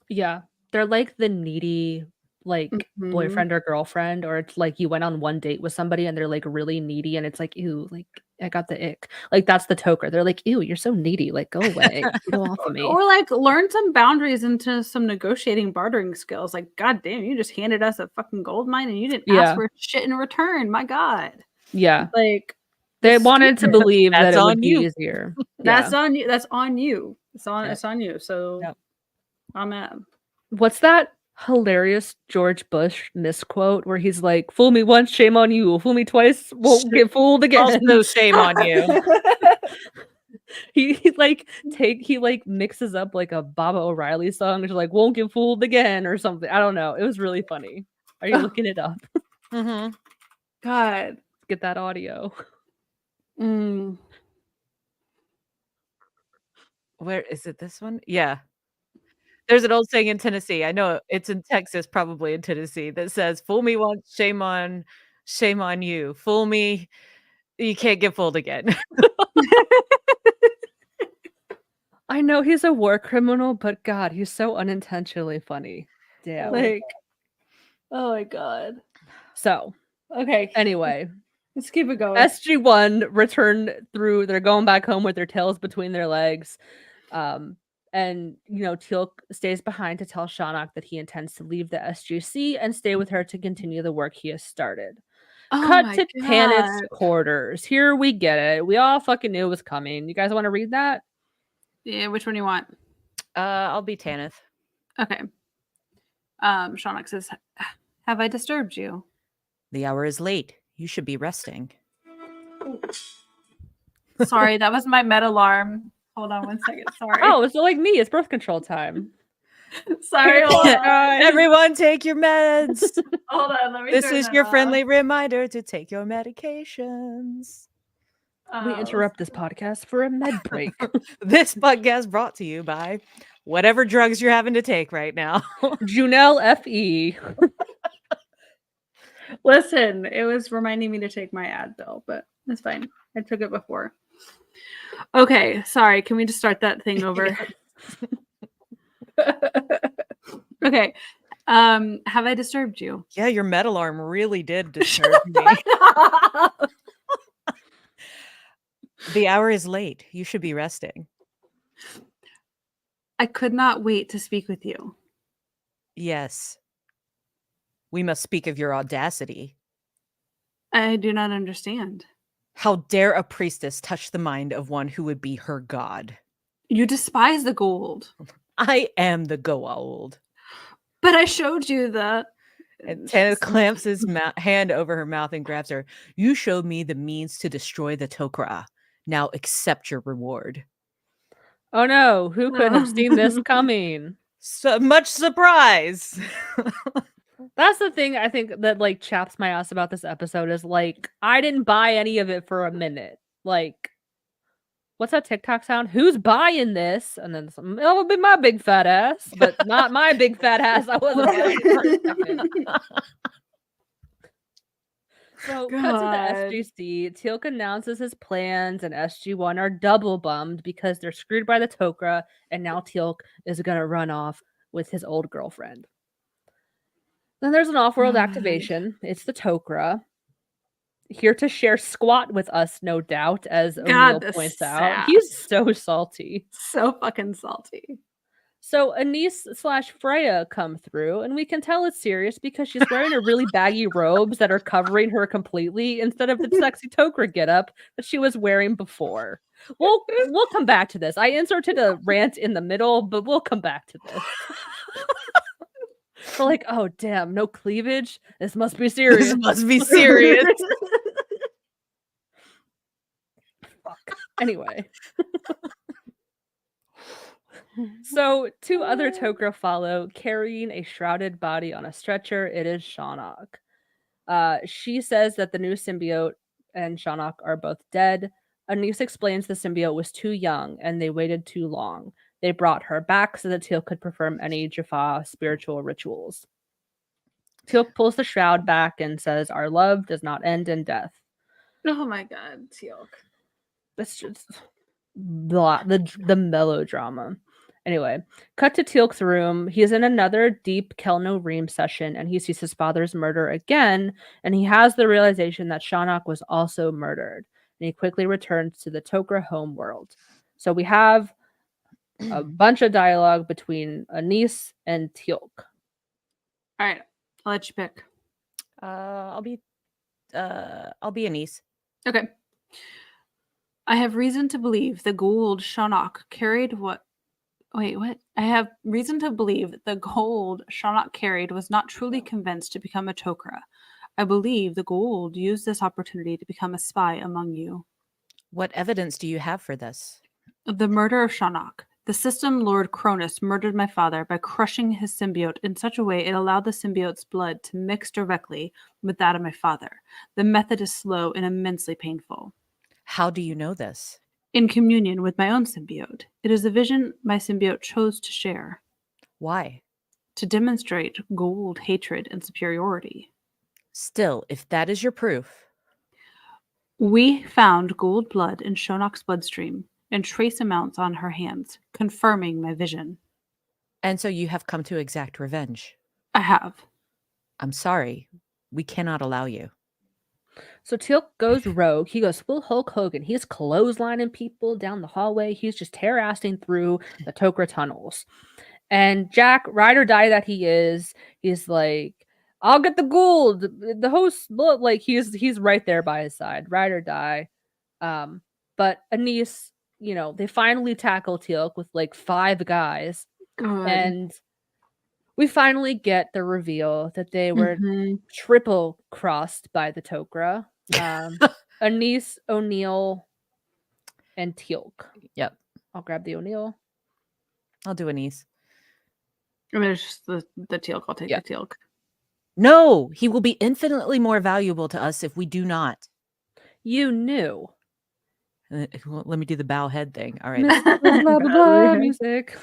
Yeah. They're like the needy like Mhm. boyfriend or girlfriend, or it's like you went on one date with somebody and they're like really needy and it's like, ew, like I got the ick. Like that's the Tok'ra. They're like, ew, you're so needy. Like go away. Get off of me. Or like learn some boundaries into some negotiating bartering skills. Like, god damn, you just handed us a fucking gold mine and you didn't ask Yeah. for shit in return. My god. Yeah. Like They that's wanted to stupid. believe that That's it would on be you. easier. That's Yeah. on you. That's on you. Yep. It's on you. So Yep. I'm mad. What's that hilarious George Bush misquote where he's like, "Fool me once, shame on you. Fool me twice, won't get fooled again." Also, shame on you. he like mixes up like a Baba O'Reilly song, which is like, "Won't get fooled again" or something. I don't know. It was really funny. Are you looking it up? Mm-hmm. God. Get that audio. Mm. Where is it? This one? Yeah. There's an old saying in Tennessee. I know it's in Texas, probably in Tennessee, that says, "Fool me once, shame on you. Fool me, you can't get fooled again." I know he's a war criminal, but God, he's so unintentionally funny. Damn. Like, oh my god. So Okay. anyway, Let's keep it going. SG-1 returned through. They're going back home with their tails between their legs. And Teal'c stays behind to tell Shan'auc that he intends to leave the SGC and stay with her to continue the work he has started. Oh Cut my to God. Tanith's quarters. Here we get it. We all fucking knew it was coming. You guys want to read that? Yeah, which one do you want? I'll be Tanith. Okay. Shan'auc says, "Have I disturbed you?" The hour is late. You should be resting. Sorry, that was my med alarm. Hold on one second. Sorry. Oh, it's like me. It's birth control time. Sorry. Hold on. Everyone take your meds. Hold on. Let me This turn is that your off. friendly reminder to take your medications. We interrupt this podcast for a med break. This podcast brought to you by whatever drugs you're having to take right now. Junelle FE. Listen, it was reminding me to take my Advil, but it's fine. I took it before. Okay, sorry. Can we just start that thing over? Okay. Have I disturbed you? Yeah, your med alarm really did disturb me. The hour is late. You should be resting. I could not wait to speak with you. Yes. We must speak of your audacity. I do not understand. How dare a priestess touch the mind of one who would be her god? You despise the Goa'uld. I am the Goa'uld. But I showed you the... And Tanith clamps his hand over her mouth and grabs her. You showed me the means to destroy the Tok'ra. Now accept your reward. Oh no, who could have seen this coming? So much surprise. That's the thing I think that like chaps my ass about this episode is like I didn't buy any of it for a minute. Like, what's that TikTok sound? Who's buying this? And then some, it'll be my big fat ass, but not my big fat ass. I wasn't buying it for a second. So, cut to the SGC. Teal'c announces his plans, and SG-1 are double bummed because they're screwed by the Tok'ra, and now Teal'c is gonna run off with his old girlfriend. Then there's an off-world activation. It's the Tok'ra. Here to share squat with us, no doubt, as O'Neill points out. He's so salty. So fucking salty. So Anise/Freya come through, and we can tell it's serious because she's wearing a really baggy robes that are covering her completely instead of the sexy Tok'ra getup that she was wearing before. We'll come back to this. I inserted a rant in the middle, but we'll come back to this. We're like, oh damn, no cleavage. This must be serious. This must be serious. Fuck. Anyway. So, two other Tok'ra follow, carrying a shrouded body on a stretcher. It is Shan'auc. She says that the new symbiote and Shan'auc are both dead. Anise explains the symbiote was too young and they waited too long. They brought her back so that Teal'c could perform any Jaffa spiritual rituals. Teal'c pulls the shroud back and says, "Our love does not end in death." Oh my god, Teal'c. That's just blah, the melodrama. Anyway, cut to Teal'c's room. He's in another deep Kelno Ream session, and he sees his father's murder again, and he has the realization that Shan'auc was also murdered, and he quickly returns to the Tok'ra homeworld. So we have a bunch of dialogue between Anise and Teal'c. All right, I'll let you pick. I'll be Anise. Okay. I have reason to believe the Goa'uld Shan'auc carried what? Wait, what? I have reason to believe the Goa'uld Shan'auc carried was not truly convinced to become a Tok'ra. I believe the Goa'uld used this opportunity to become a spy among you. What evidence do you have for this? The murder of Shan'auc. The system Lord Cronus murdered my father by crushing his symbiote in such a way it allowed the symbiote's blood to mix directly with that of my father. The method is slow and immensely painful. How do you know this? In communion with my own symbiote. It is a vision my symbiote chose to share. Why? To demonstrate Goa'uld hatred and superiority. Still, if that is your proof. We found Goa'uld blood in Shan'auc's bloodstream and trace amounts on her hands, confirming my vision. And so you have come to exact revenge. I have. I'm sorry. We cannot allow you. So Teal'c goes rogue. He goes full Hulk Hogan. He's clotheslining people down the hallway. He's just tear-assing through the Tok'ra tunnels. And Jack, ride or die that he is, he's like, I'll get the Goa'uld. The host, like, he's right there by his side. Ride or die. But Anise, they finally tackle Teal'c with like 5 guys. Good. And we finally get the reveal that they were triple crossed by the Tok'ra. Anise, O'Neill, and Teal'c. Yep. I'll grab the O'Neill. I'll do Anise. I mean, it's just the Teal'c. I'll take the Teal'c. No, he will be infinitely more valuable to us if we do not. You knew. Let me do the bow head thing. All right. Blah, blah, blah, music.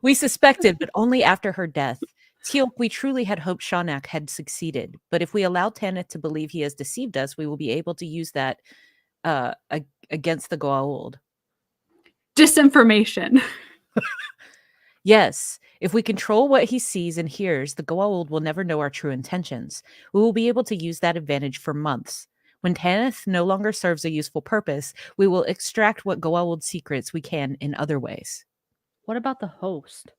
We suspected, but only after her death. Teal'c, we truly had hoped Shan'auc had succeeded. But if we allow Tanith to believe he has deceived us, we will be able to use that against the Goa'uld. Disinformation. Yes, if we control what he sees and hears, the Goa'uld will never know our true intentions. We will be able to use that advantage for months. When Tanith no longer serves a useful purpose, we will extract what Goa'uld secrets we can in other ways. What about the host?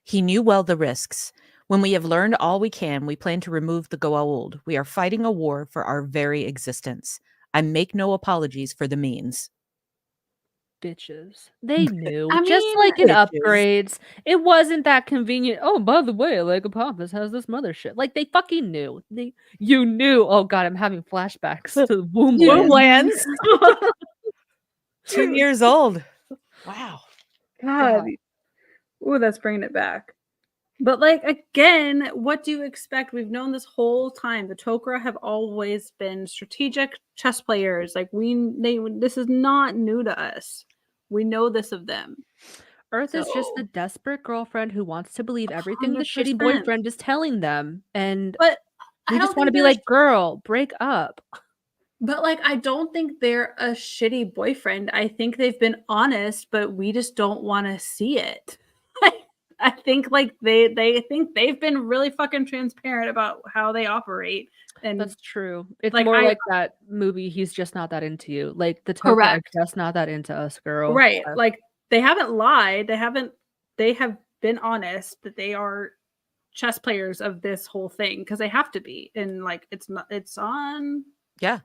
He knew well the risks. When we have learned all we can, we plan to remove the Goa'uld. We are fighting a war for our very existence. I make no apologies for the means. Bitches. They knew. I Just mean, like in bitches. Upgrades, it wasn't that convenient. Oh, by the way, like Apophis has this mothership. Like they fucking knew. You knew. Oh god, I'm having flashbacks to Womblands. 2 years old. Wow. God. Ooh, that's bringing it back. But like again, what do you expect? We've known this whole time. The Tok'ra have always been strategic chess players. Like this is not new to us. We know this of them. Earth is just the desperate girlfriend who wants to believe everything the shitty boyfriend is telling them. And But we just want to be like, girl, break up. But like, I don't think they're a shitty boyfriend. I think they've been honest, but we just don't want to see it. I think like they think they've been really fucking transparent about how they operate. And that's true. It's like, more like that movie, He's Just Not That Into You. Like the Tok'ra are just not that into us, girl. Right. Like they haven't lied. They have been honest that they are chess players of this whole thing because they have to be. And like it's on. Yeah.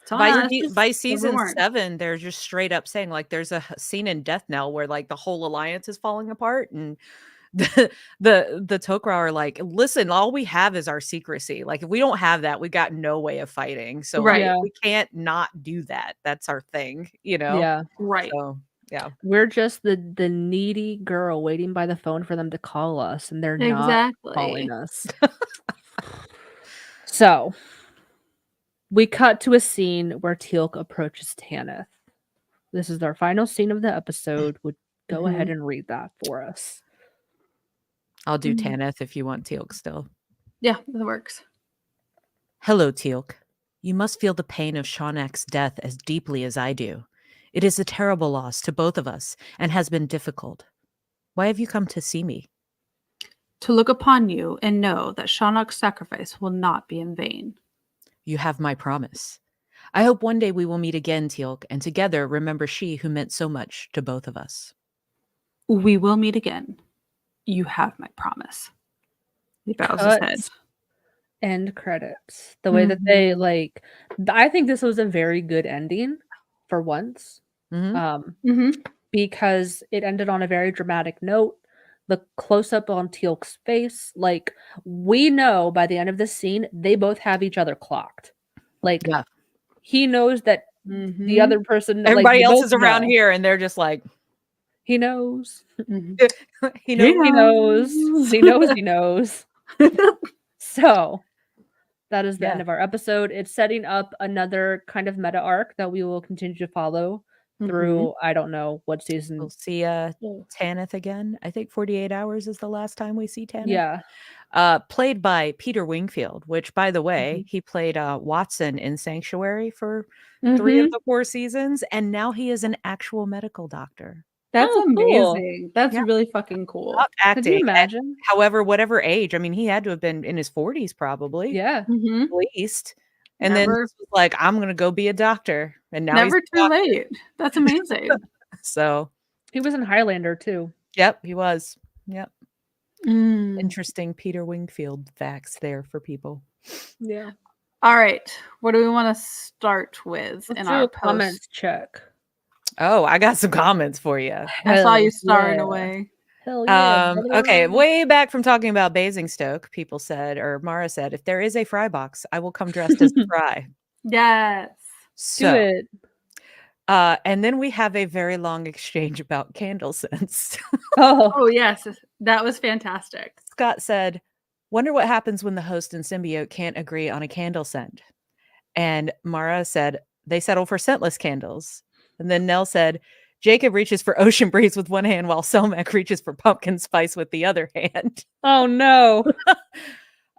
By season 7, they're just straight up saying like there's a scene in Death Knell where like the whole alliance is falling apart and the Tok'ra are like, listen, all we have is our secrecy. Like if we don't have that, we got no way of fighting. So like, we can't not do that. That's our thing, Yeah. Right. So yeah. We're just the needy girl waiting by the phone for them to call us, and they're not calling us. So we cut to a scene where Teal'c approaches Tanith. This is our final scene of the episode. Would go ahead and read that for us. I'll do Tanith if you want Teal'c still. Yeah, that works. Hello, Teal'c. You must feel the pain of Shan'auc's death as deeply as I do. It is a terrible loss to both of us and has been difficult. Why have you come to see me? To look upon you and know that Shan'auc's sacrifice will not be in vain. You have my promise. I hope one day we will meet again, Teal'c, and together remember she who meant so much to both of us. We will meet again. You have my promise. He bows his head. Cuts. End credits. The way that they I think this was a very good ending for once. Because it ended on a very dramatic note. The close-up on Teal'c's face, like, we know by the end of this scene, they both have each other clocked. Like, he knows that the other person, everybody like, else is around here, and they're just like, he knows. He knows. He knows. He knows. So that is the end of our episode. It's setting up another kind of meta arc that we will continue to follow through, I don't know what season. We'll see Tanith again. I think 48 Hours is the last time we see Tanith. Yeah. Played by Peter Wingfield, which, by the way, he played Watson in Sanctuary for 3 of the 4 seasons, and now he is an actual medical doctor. That's Cool. amazing. That's really fucking cool. Not acting. Could you imagine? However, whatever age, I mean, he had to have been in his 40s probably. Yeah. At least. And then was like, I'm going to go be a doctor. And now never too late. That's amazing. So he was in Highlander too. Yep, he was. Yep. Interesting Peter Wingfield facts there for people. Yeah. All right. What do we want to start with Let's in do our a comments check? Oh, I got some comments for you. I saw you starring away. Hell yeah. Okay, way back from talking about Basingstoke, people said, or Mara said, if there is a fry box, I will come dressed as a fry. Yes. Do it. And then we have a very long exchange about candle scents. Oh, yes. That was fantastic. Scott said, wonder what happens when the host and symbiote can't agree on a candle scent. And Mara said, they settle for scentless candles. And then Nell said, Jacob reaches for ocean breeze with one hand while Selmac reaches for pumpkin spice with the other hand. Oh, no.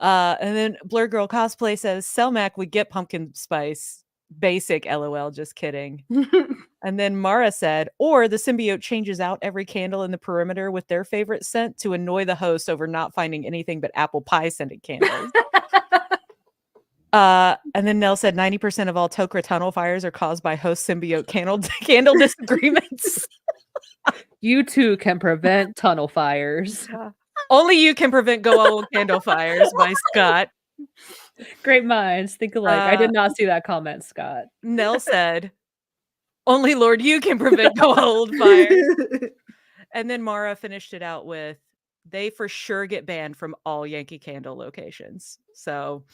And then Blur Girl Cosplay says, Selmac would get pumpkin spice. Basic, LOL, just kidding. And then Mara said, or the symbiote changes out every candle in the perimeter with their favorite scent to annoy the host over not finding anything but apple pie scented candles. And then Nell said 90% of all Tok'ra tunnel fires are caused by host symbiote candle disagreements. You too can prevent tunnel fires. Only you can prevent Goa'uld candle fires by Scott. Great minds think alike. I did not see that comment, Scott. Nell said, only Lord you can prevent Goa'uld fires. And then Mara finished it out with, they for sure get banned from all Yankee Candle locations. So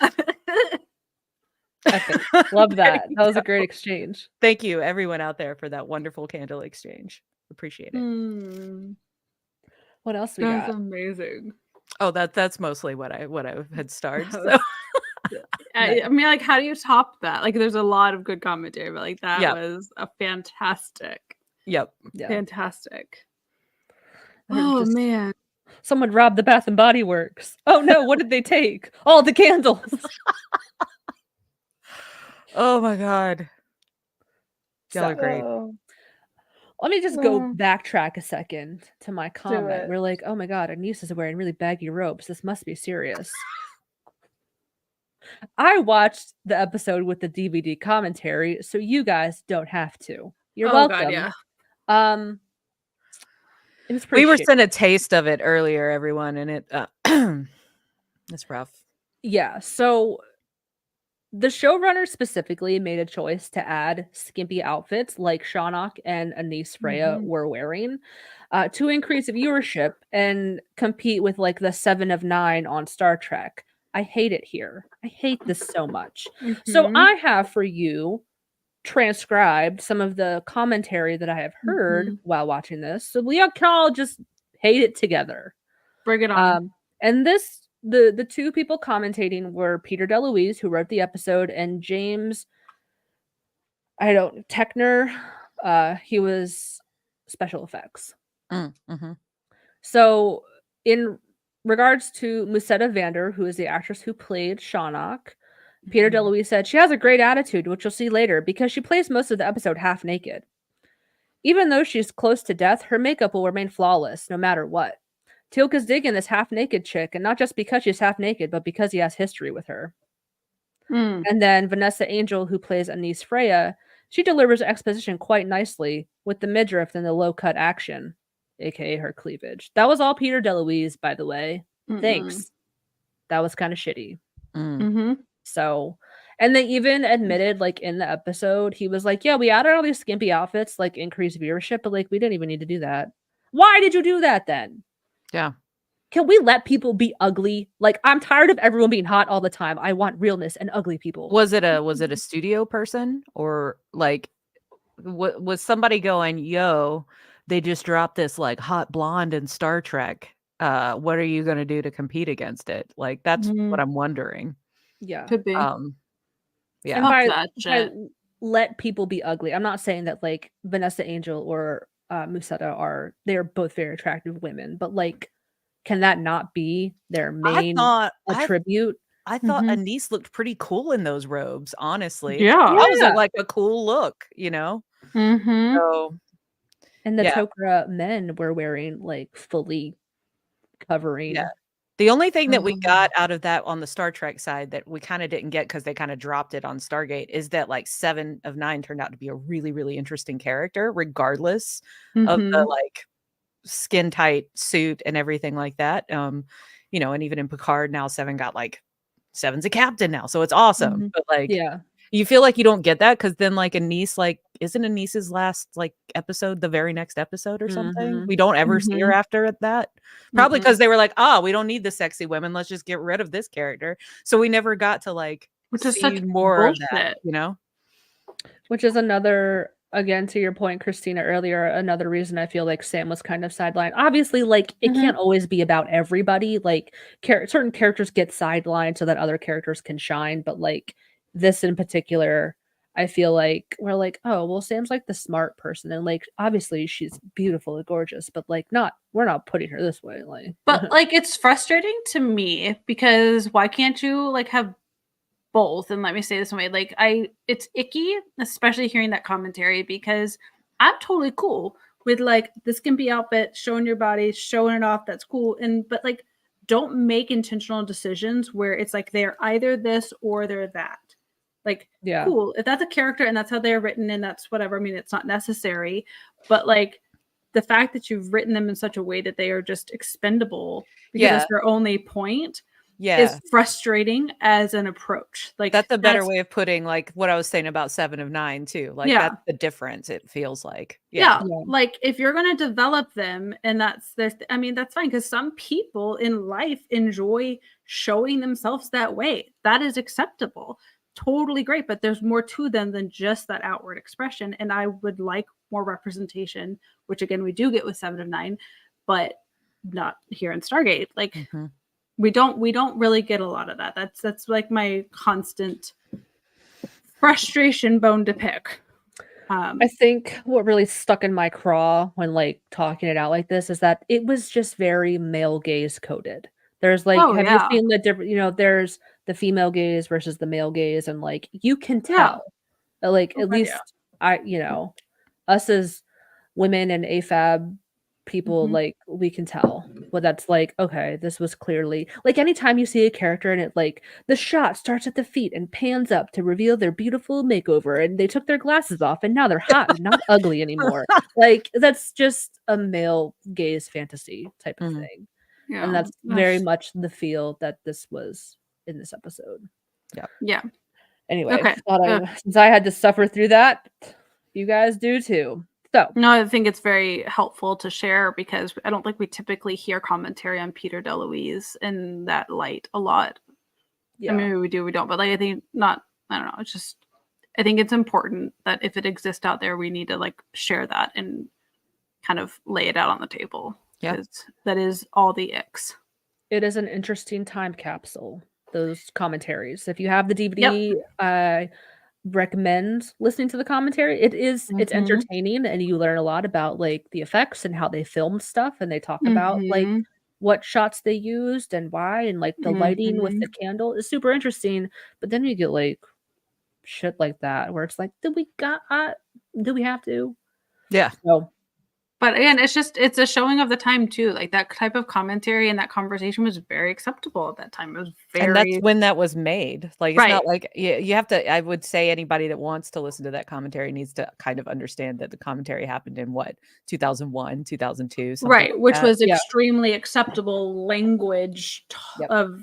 Epic. Love that. That was a great exchange. Thank you, everyone out there, for that wonderful candle exchange. Appreciate it. What else we got? That's amazing. Oh, that's mostly what I had started. So. I mean, like, how do you top that? Like, there's a lot of good commentary, but like that was a fantastic. Yep. Fantastic. Oh man. Someone robbed the Bath and Body Works. Oh no, what did they take? All the candles. Oh my god. Y'all are great. Let me just go backtrack a second to my comment. We're like, oh my god, Anise is wearing really baggy robes. This must be serious. I watched the episode with the DVD commentary, so you guys don't have to. You're welcome. God, it was pretty we were shitty. sent a taste of it earlier, everyone, and it it's rough. Yeah, so the showrunner specifically made a choice to add skimpy outfits like Shan'auc and Anise Freya were wearing to increase viewership and compete with like the 7 of 9 on Star Trek. I hate it here. I hate this so much. So I have for you transcribed some of the commentary that I have heard while watching this. So we can all just hate it together. Bring it on. And this the two people commentating were Peter DeLuise, who wrote the episode, and James Techner. He was special effects. So in regards to Musetta Vander, who is the actress who played Shan'auc, Peter DeLuise said she has a great attitude, which you'll see later, because she plays most of the episode half naked. Even though she's close to death, her makeup will remain flawless no matter what. Teal'c is digging this half-naked chick, and not just because she's half-naked, but because he has history with her. Mm. And then Vanessa Angel, who plays Anise Freya, she delivers exposition quite nicely with the midriff and the low-cut action, aka her cleavage. That was all Peter DeLuise, by the way. Thanks. That was kind of shitty. Mm-hmm. So, and they even admitted, like, in the episode, he was like, yeah, we added all these skimpy outfits, like, increase viewership, but, like, we didn't even need to do that. Why did you do that then? Yeah. Can we let people be ugly? Like, I'm tired of everyone being hot all the time. I want realness and ugly people. Was it a studio person, or like was somebody going, yo, they just dropped this like hot blonde in Star Trek. What are you gonna do to compete against it? Like, that's what I'm wondering. Yeah. Could be. Yeah. And by that shit. let people be ugly, I'm not saying that, like, Vanessa Angel or Musetta they're both very attractive women, but, like, can that not be their main attribute? I thought Mhm. Anise looked pretty cool in those robes, honestly. Yeah. That was Yeah. like a cool look, you know? Mm-hmm. So And the yeah. Tok'ra men were wearing, like, fully covering. Yeah. The only thing that we got out of that on the Star Trek side that we kind of didn't get because they kind of dropped it on Stargate is that like 7 of 9 turned out to be a really, really interesting character, regardless of the like skin tight suit and everything like that. You know, and even in Picard now 7 got like 7's a captain now, so it's awesome. But like Yeah. you feel like you don't get that because then like Anise, like, isn't Anise's last like episode the very next episode or something? We don't ever see her after that. Probably because they were like, we don't need the sexy women. Let's just get rid of this character. So we never got to like Which is see such more of that, bullshit. you know? Which is another, again, to your point, Christina, earlier, another reason I feel like Sam was kind of sidelined. Obviously, like, it can't always be about everybody. Like, certain characters get sidelined so that other characters can shine. But, like, this in particular, I feel like we're like, oh, well, Sam's like the smart person. And, like, obviously she's beautiful and gorgeous, but, like, we're not putting her this way. Like, But like, it's frustrating to me because why can't you like have both? And let me say this way, like, it's icky, especially hearing that commentary, because I'm totally cool with like the skimpy outfit, showing your body, showing it off. That's cool. But like, don't make intentional decisions where it's like they're either this or they're that. Like, yeah. cool. If that's a character and that's how they're written and that's whatever, I mean, it's not necessary. But like, the fact that you've written them in such a way that they are just expendable because that's their only point is frustrating as an approach. Like, that's a better way of putting like what I was saying about 7 of 9 too. Like that's the difference, it feels like. Yeah. Like if you're going to develop them and that's fine, because some people in life enjoy showing themselves that way. That is acceptable. Totally great. But there's more to them than just that outward expression. And I would like more representation, which again, we do get with 7 of 9, but not here in Stargate. Like we don't really get a lot of that. That's like my constant frustration bone to pick. I think what really stuck in my craw when like talking it out like this is that it was just very male gaze coded. There's like, have you seen the different, you know, there's the female gaze versus the male gaze, and like you can tell, like at least us as women and AFAB people, like we can tell. But that's like, okay, this was clearly like anytime you see a character and it like the shot starts at the feet and pans up to reveal their beautiful makeover and they took their glasses off and now they're hot and not ugly anymore. Like that's just a male gaze fantasy type of thing. Yeah. And that's very much the feel that this was in this episode. Yeah. Anyway, since I had to suffer through that, you guys do too. So no, I think it's very helpful to share because I don't think we typically hear commentary on Peter DeLuise in that light a lot. Yeah. I mean, maybe we do, we don't, but like I think not. I don't know. It's just I think it's important that if it exists out there, we need to like share that and kind of lay it out on the table. Yeah, that is all the icks. It is an interesting time capsule. Those commentaries. If you have the DVD, I recommend listening to the commentary. It's entertaining and you learn a lot about like the effects and how they filmed stuff, and they talk about like what shots they used and why, and like the lighting with the candle is super interesting. But then you get like shit like that where it's like, do we have to? Yeah. So But again, it's a showing of the time too. Like that type of commentary and that conversation was very acceptable at that time. It was And that's very when that was made. Like, it's right. not like you have to. I would say anybody that wants to listen to that commentary needs to kind of understand that the commentary happened in what 2001, 2002, something Right, like which that. was Yeah. extremely acceptable language Yep. of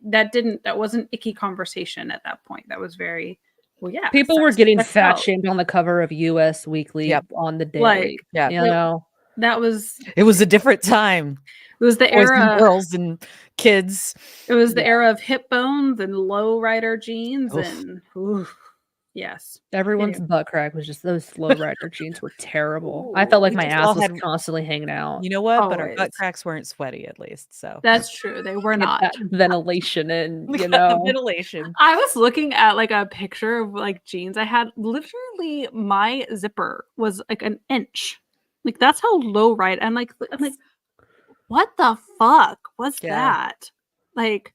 that wasn't icky conversation at that point. That was very well, yeah. people were sex getting checks fat out. shamed on the cover of US Weekly Yep. on the daily. Like, Yeah. You know, that was It was a different time. it was the Boys and era. girls and kids. It was the Yeah. era of hip bones and low rider jeans Oof. and yes. everyone's Anyway. butt crack was just those lowrider jeans were terrible. I felt like We my just ass all was had- constantly hanging out. You know what? But our butt Always. cracks weren't sweaty, at least. So That's true. They were Get not. that ventilation in, we you got the know. ventilation. I was looking at like a picture of like jeans I had. Literally, my zipper was like an inch. Like that's how low right. I'm like, what the fuck was Yeah. that? Like,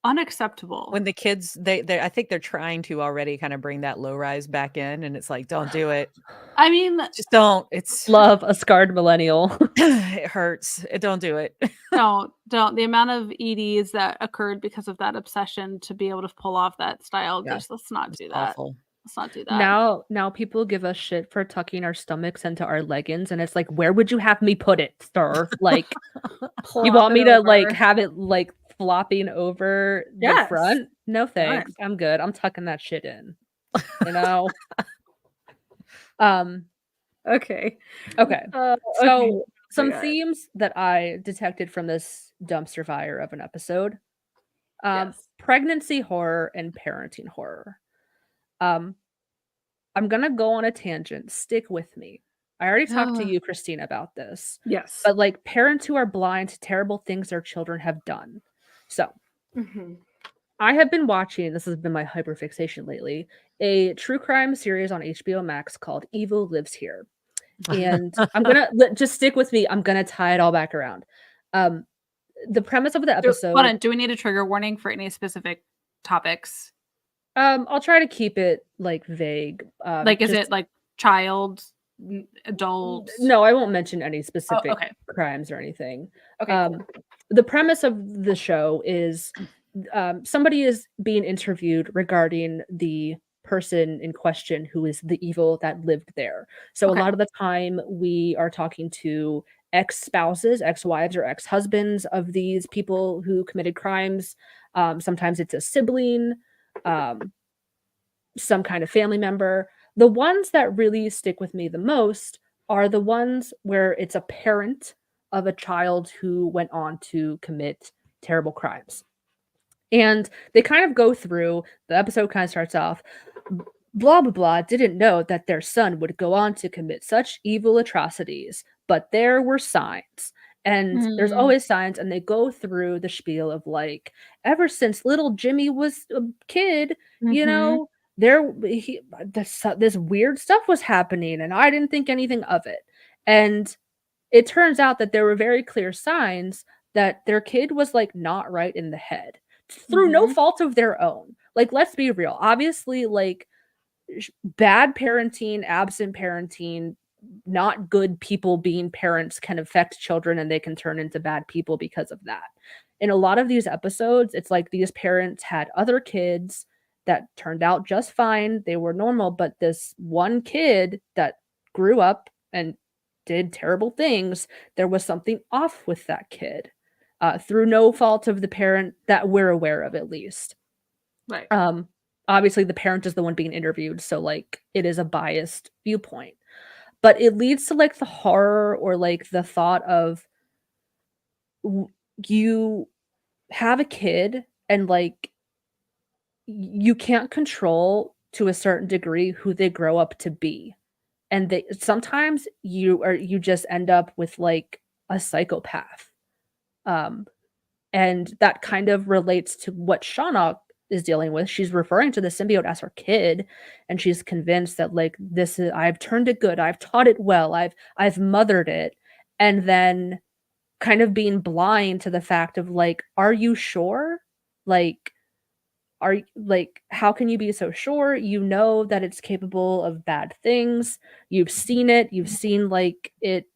unacceptable. When the kids, they I think they're trying to already kind of bring that low rise back in, and it's like, don't do it. I mean, Just don't. It's Love a scarred millennial. it hurts. Don't do it. don't. The amount of EDs that occurred because of that obsession to be able to pull off that style. Yeah. Just let's not It's do that. awful. Let's not do that. Now people give us shit for tucking our stomachs into our leggings, and it's like, where would you have me put it, sir? Like, you Plop want me it to like over. have it like flopping over the Yes. front? No thanks. Done. I'm good. I'm tucking that shit in. You know? Okay. Okay. Okay. So some God. themes that I detected from this dumpster fire of an episode. Yes. Pregnancy horror and parenting horror. I'm gonna go on a tangent. Stick with me. I already talked to you, Christina, about this. Yes. But like parents who are blind to terrible things their children have done. So Mhm. I have been watching, this has been my hyperfixation lately, a true crime series on HBO Max called Evil Lives Here. And I'm gonna just stick with me. I'm gonna tie it all back around. The premise of the episode. Do we need a trigger warning for any specific topics? I'll try to keep it like vague. Like, is it like child, adult? No, I won't mention any specific okay. crimes or anything. Okay. The premise of the show is somebody is being interviewed regarding the person in question who is the evil that lived there. So Okay. a lot of the time we are talking to ex-spouses, ex-wives, or ex-husbands of these people who committed crimes. Sometimes it's a sibling, some kind of family member. The ones that really stick with me the most are the ones where it's a parent of a child who went on to commit terrible crimes. And they kind of go through, the episode kind of starts off, blah, blah, blah, didn't know that their son would go on to commit such evil atrocities, but there were signs. And there's always signs, and they go through the spiel of like, ever since little Jimmy was a kid, you know, this weird stuff was happening, and I didn't think anything of it. And it turns out that there were very clear signs that their kid was like not right in the head through no fault of their own. Like, let's be real. Obviously, like bad parenting, absent parenting, not good people being parents can affect children, and they can turn into bad people because of that. In a lot of these episodes, it's like these parents had other kids that turned out just fine. They were normal, but this one kid that grew up and did terrible things, there was something off with that kid through no fault of the parent that we're aware of, at least. Right. Obviously, the parent is the one being interviewed, so like it is a biased viewpoint. But it leads to like the horror or like the thought of you have a kid and like you can't control to a certain degree who they grow up to be. And they sometimes you just end up with like a psychopath. And that kind of relates to what Shan'auc is dealing with. She's referring to the symbiote as her kid, and she's convinced that like this is, I've turned it good, I've taught it well, I've mothered it, and then kind of being blind to the fact of like, are you sure? Like, how can you be so sure? You know that it's capable of bad things. You've seen it. You've seen like it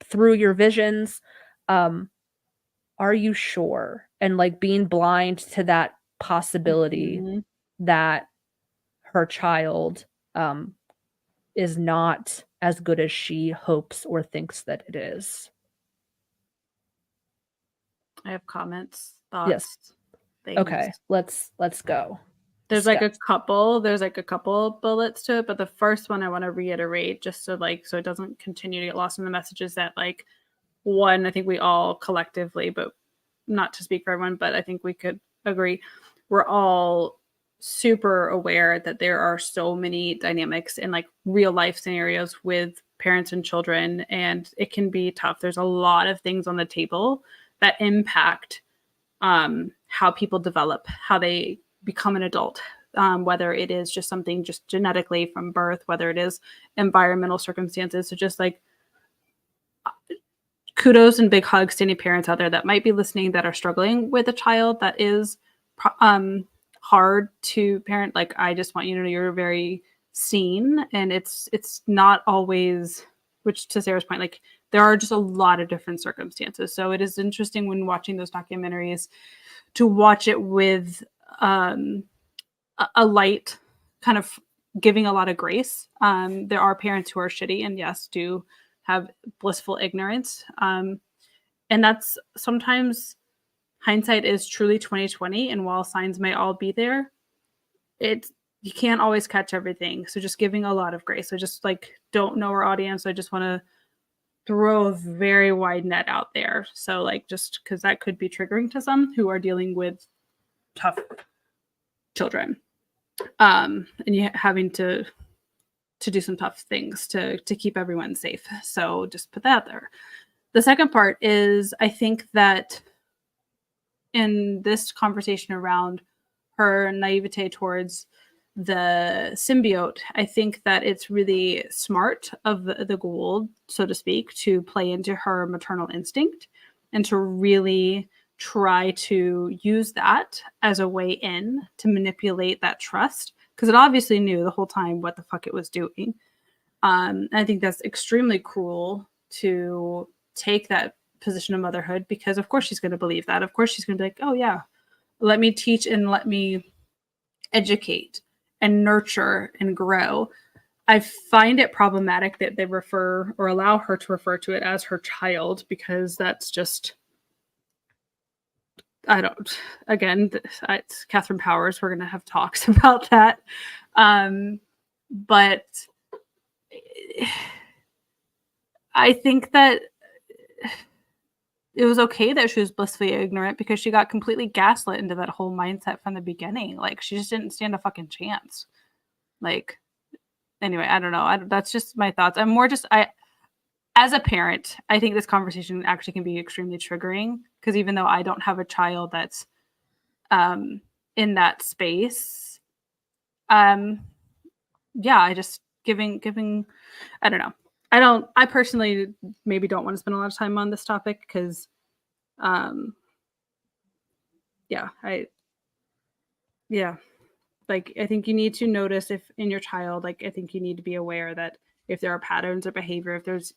through your visions. Are you sure? And like being blind to that possibility Mhm. that her child is not as good as she hopes or thinks that it is. I have comments, Yes. thoughts, things. Okay, let's go. There's like a Steps. couple bullets to it, but the first one I want to reiterate just so it doesn't continue to get lost in the messages that like one, I think we all collectively, but not to speak for everyone, but I think we could agree, we're all super aware that there are so many dynamics in like real life scenarios with parents and children, and it can be tough. There's a lot of things on the table that impact how people develop, how they become an adult, whether it is just something just genetically from birth, whether it is environmental circumstances. So just like kudos and big hugs to any parents out there that might be listening that are struggling with a child that is hard to parent. Like, I just want you to know you're very seen, and it's not always, which to Sarah's point, like there are just a lot of different circumstances. So it is interesting when watching those documentaries to watch it with a light, kind of giving a lot of grace. There are parents who are shitty and yes, do have blissful ignorance. And that's sometimes hindsight is truly 2020. And while signs may all be there, you can't always catch everything. So just giving a lot of grace. So just like, don't know our audience. I just want to throw a very wide net out there. So like, just because that could be triggering to some who are dealing with tough children. And you having to do some tough things to keep everyone safe. So just put that there. The second part is, I think that in this conversation around her naivete towards the symbiote, I think that it's really smart of the Goa'uld, so to speak, to play into her maternal instinct and to really try to use that as a way in to manipulate that trust, because it obviously knew the whole time what the fuck it was doing. I think that's extremely cruel to take that position of motherhood, because of course she's going to believe that. Of course she's going to be like, oh yeah, let me teach and let me educate and nurture and grow. I find it problematic that they refer or allow her to refer to it as her child, because that's just, I don't, again, it's Katharyn Powers. We're going to have talks about that. But I think that it was okay that she was blissfully ignorant, because she got completely gaslit into that whole mindset from the beginning. Like, she just didn't stand a fucking chance. Like, anyway, I don't know. That's just my thoughts. I'm more just, as a parent, I think this conversation actually can be extremely triggering, because even though I don't have a child that's in that space, yeah, I just giving, I don't know. I personally maybe don't want to spend a lot of time on this topic, because like, I think you need to notice if in your child, like, I think you need to be aware that if there are patterns of behavior, if there's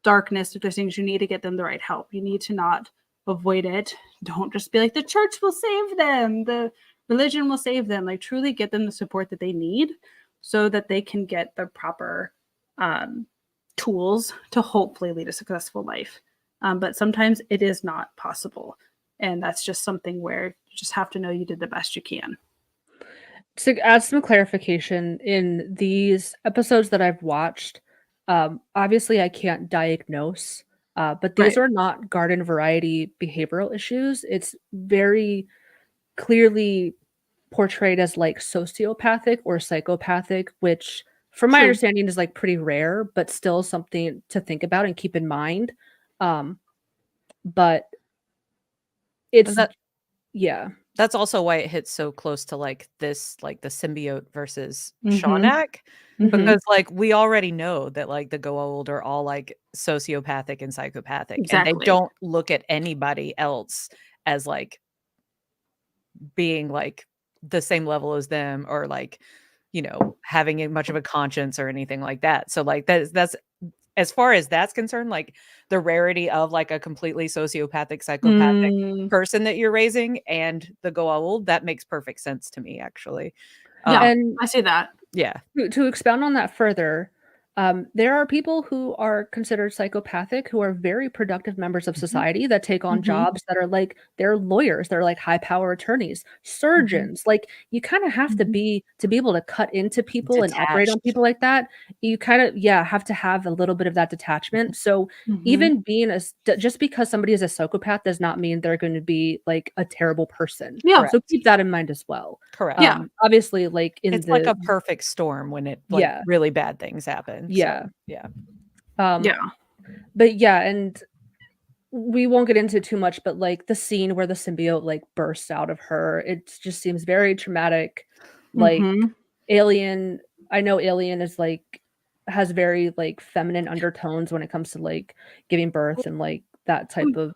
darkness, if there's things, you need to get them the right help. You need to not avoid it. Don't just be like, the church will save them, the religion will save them. Like, truly get them the support that they need so that they can get the proper tools to hopefully lead a successful life. But sometimes it is not possible. And that's just something where you just have to know you did the best you can. To add some clarification, in these episodes that I've watched, obviously I can't diagnose, but these Right. are not garden variety behavioral issues. It's very clearly portrayed as like sociopathic or psychopathic, which from my True. understanding is like pretty rare, but still something to think about and keep in mind. But it's yeah. That's also why it hits so close to like this, like the symbiote versus Mhm. Shan'auc, Mhm. because like we already know that like the Goa'uld are all like sociopathic and psychopathic, and they Exactly. don't look at anybody else as like being like the same level as them, or like, you know, having much of a conscience or anything like that. So like that's as far as that's concerned, like the rarity of like a completely sociopathic, psychopathic Mm. person that you're raising and the Goa'uld, that makes perfect sense to me, actually. Yeah, And I see that. Yeah. to expound on that further, there are people who are considered psychopathic who are very productive members of Mhm. society that take on Mhm. jobs that are like they're lawyers, they're like high power attorneys, surgeons. Like you kind of have to Mhm. be able to cut into people and operate on Detached. people like that. You kind of have to have a little bit of that detachment. So Mhm. even being just because somebody is a psychopath does not mean they're going to be like a terrible person. Yeah. So keep that in mind as well. Correct. Yeah. Obviously, like in It's the like a perfect storm when it like Yeah. really bad things happen. Yeah. So, yeah. Yeah. But yeah, and we won't get into too much, but like the scene where the symbiote like bursts out of her, it just seems very traumatic. Like Mhm. Alien, I know Alien is like has very like feminine undertones when it comes to like giving birth and like that type of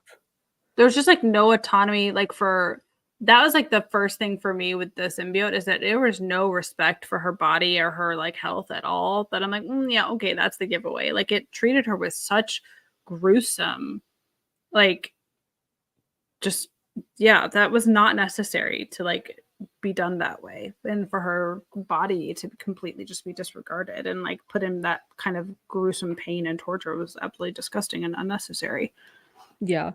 There's just like no autonomy, like for that was like the first thing for me with the symbiote is that there was no respect for her body or her like health at all. That I'm like, yeah, okay, that's the giveaway. Like it treated her with such gruesome, like just yeah, that was not necessary to like be done that way, and for her body to completely just be disregarded and like put in that kind of gruesome pain and torture was absolutely disgusting and unnecessary. yeah.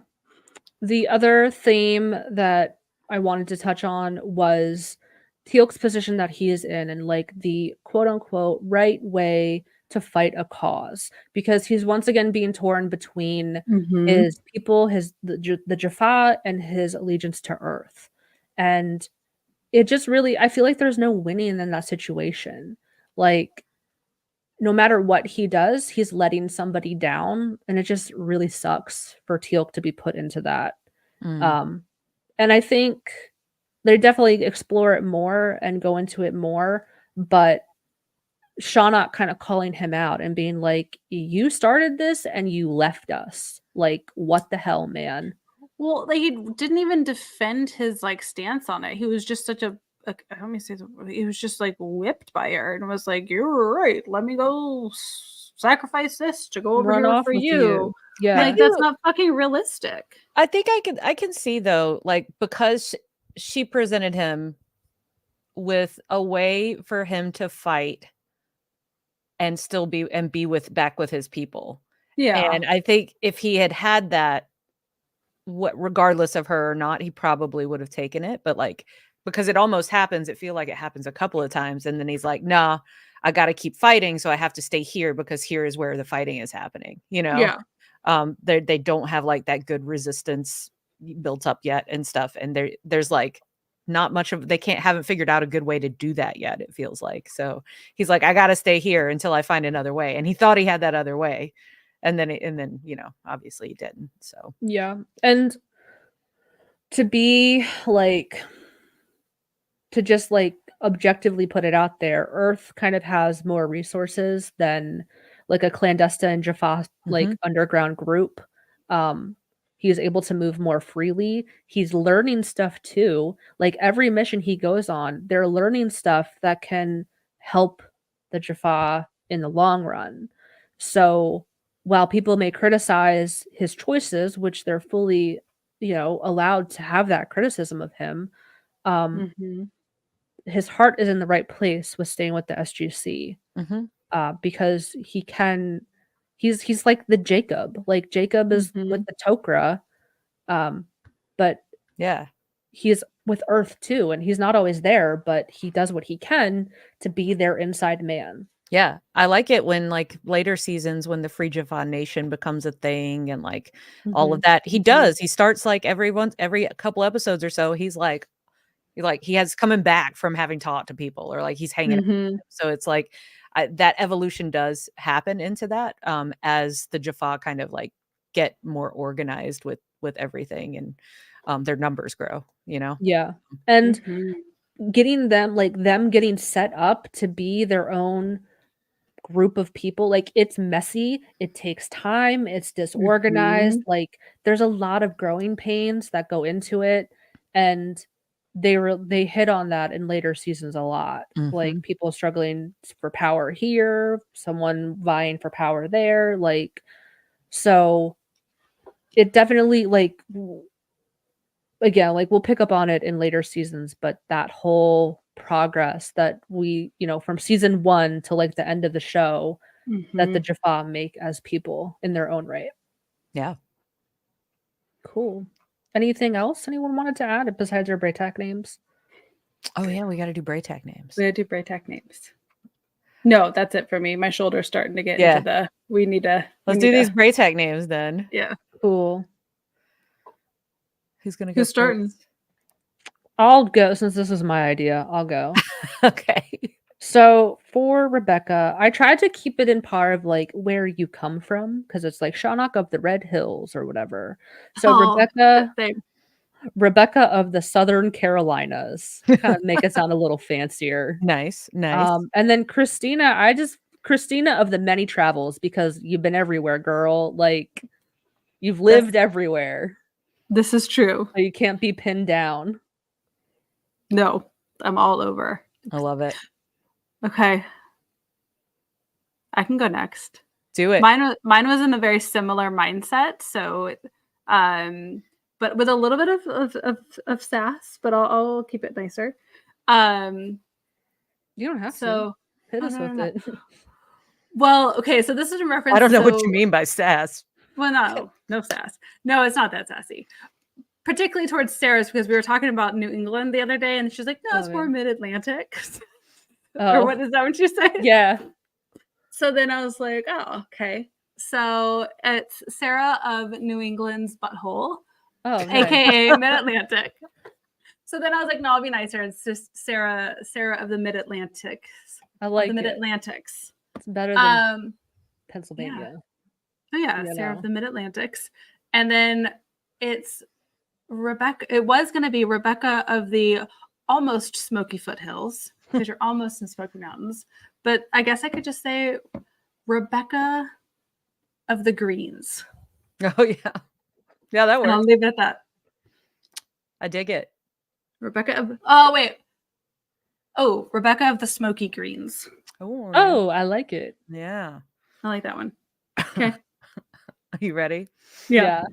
The other theme that I wanted to touch on was Teal'c's position that he is in and like the quote unquote right way to fight a cause because he's once again being torn between Mhm. his people, the Jaffa and his allegiance to Earth. And it just really I feel like there's no winning in that situation. Like no matter what he does, he's letting somebody down and it just really sucks for Teal'c to be put into that. Mm. Um, and I think they definitely explore it more and go into it more, but Shan'auc kind of calling him out and being like, "You started this and you left us. Like, what the hell, man?" Well, like, he didn't even defend his, like, stance on it. He was just such a like, let me say the word, he was just, like, whipped by her and was like, "You're right. Let me go sacrifice this to go over Run here off for with you." you. Yeah. Like, that's not fucking realistic. I think I can see though, like because she presented him with a way for him to fight and still be with back with his people. Yeah. And I think if he had had that, what regardless of her or not, he probably would have taken it. But like because it almost happens, it feel like it happens a couple of times, and then he's like, "Nah, I got to keep fighting, so I have to stay here because here is where the fighting is happening." You know, Yeah. they don't have like that good resistance built up yet and stuff, and there's like not much of they can't haven't figured out a good way to do that yet. It feels like so he's like, "I got to stay here until I find another way," and he thought he had that other way, and then you know obviously he didn't. So Yeah. And to be like to just like objectively put it out there, Earth kind of has more resources than like a clandestine Jaffa like Mhm. underground group. He is able to move more freely. He's learning stuff too. Like every mission he goes on, they're learning stuff that can help the Jaffa in the long run. So while people may criticize his choices, which they're fully, allowed to have that criticism of him, um, Mhm. his heart is in the right place with staying with the SGC, Mhm. because he's like the Jacob. Like Jacob is with Mhm. the Tok'ra, but Yeah. he's with Earth too, and he's not always there, but he does what he can to be their inside man. Yeah, I like it when, like, later seasons when the Free Jaffa Nation becomes a thing and, like, all of Mhm. that. He Mhm. does, he starts, like, every couple episodes or so, he's like, he has coming back from having talked to people or, like, he's hanging out with Mhm. them. So it's like, that evolution does happen into that, as the Jaffa kind of, like, get more organized with everything and, their numbers grow, you know? Yeah. And Mhm. getting them getting set up to be their own group of people, like, it's messy, it takes time, it's disorganized, Mhm. like, there's a lot of growing pains that go into it, and they hit on that in later seasons a lot. Like people struggling for power here, someone vying for power there, like so it definitely again, like we'll pick up on it in later seasons, but that whole progress that we, from season 1 to like the end of the show that the Jaffa make as people in their own right. Yeah. Cool. Anything else anyone wanted to add besides our Braytac names? Oh yeah, we got to do Braytac names. We gotta do Braytac names. No, that's it for me. My shoulder's starting to get Yeah. into the. We need to. Let's do these Braytac names then. Yeah. Cool. Who's gonna go? Who's starting? first? I'll go since this is my idea. I'll go. Okay. So for Rebecca, I tried to keep it in par of like where you come from because it's like Shan'auc of the Red Hills or whatever. So Rebecca of the Southern Carolinas, kind of make it sound a little fancier. Nice. And then Christina of the many travels because you've been everywhere, girl. Like you've lived everywhere. This is true. So you can't be pinned down. No, I'm all over. I love it. Okay. I can go next. Do it. Mine was in a very similar mindset. So, but with a little bit of sass, but I'll keep it nicer. You don't have to hit us with it. Well, okay. So this is in reference. I don't know what you mean by sass. Well, no sass. No, it's not that sassy. Particularly towards Sarah's because we were talking about New England the other day, and she's like, "No, it's more Mid-Atlantic." Or what is that? What you say? Yeah. So then I was like, "Oh, okay." So it's Sarah of New England's butthole, aka Mid-Atlantic. So then I was like, "No, I'll be nicer." It's just Sarah of the Mid-Atlantic. I like the Mid-Atlantics. It's better than Pennsylvania. Yeah. Oh yeah, Sarah of the Mid-Atlantics, and then it's Rebecca. It was going to be Rebecca of the almost Smoky Foothills because you're almost in Smoky Mountains, but I guess I could just say Rebecca of the Greens. Oh yeah, yeah, that works. And I'll leave it at that. I dig it. Rebecca of Rebecca of the Smoky Greens. Oh, I like it. Yeah, I like that one. Okay, are you ready? Yeah.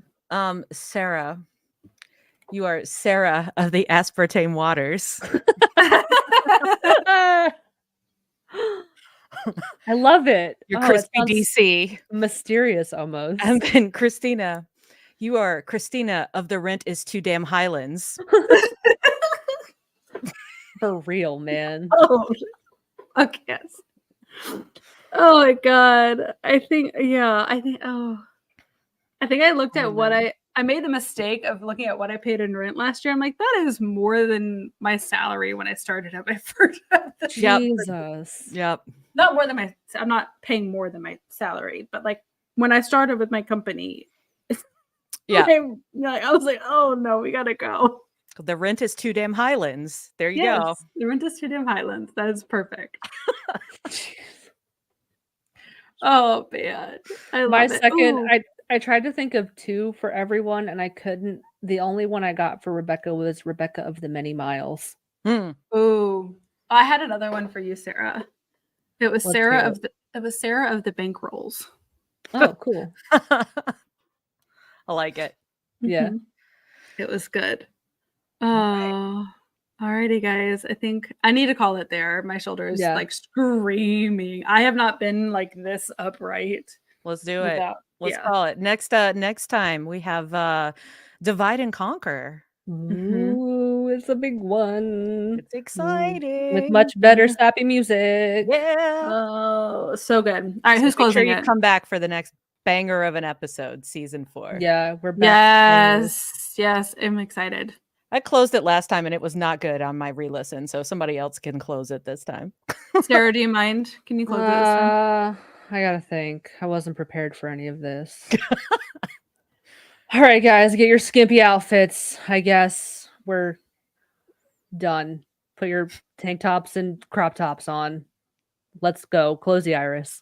Sarah, you are Sarah of the aspartame waters. I love it. You're crispy DC. Mysterious almost. And then Christina, you are Christina of the Rent is Too Damn Highlands. For real, man. Oh, okay. Yes. Oh my god. I think I looked at what I made the mistake of looking at what I paid in rent last year. I'm like, that is more than my salary when I started at my first job. Jesus. Yep. Not more than I'm not paying more than my salary, but like when I started with my company, yeah, I was like, oh no, we gotta go. The Rent is Too Damn Highlands. There you go. The Rent is Too Damn Highlands. That is perfect. Oh man. I love my it. second Ooh. I tried to think of two for everyone and I couldn't. The only one I got for Rebecca was Rebecca of the Many Miles. Ooh. I had another one for you, Sarah. It was Sarah of the bankrolls. Oh, cool. I like it. Yeah. Mm-hmm. It was good. Oh, alrighty, guys. I think I need to call it there. My shoulder is like screaming. I have not been like this upright. Let's do it. Let's call it. Next time we have Divide and Conquer. Ooh, it's a big one. It's exciting. With much better sappy music. Yeah. Oh, so good. All right, who's closing it? Come back for the next banger of an episode, season 4. Yeah, we're back. Yes, I'm excited. I closed it last time and it was not good on my re-listen, so somebody else can close it this time. Sarah, do you mind? Can you close it this time? I gotta think. I wasn't prepared for any of this. All right, guys, get your skimpy outfits. I guess we're done. Put your tank tops and crop tops on. Let's go. Close the iris.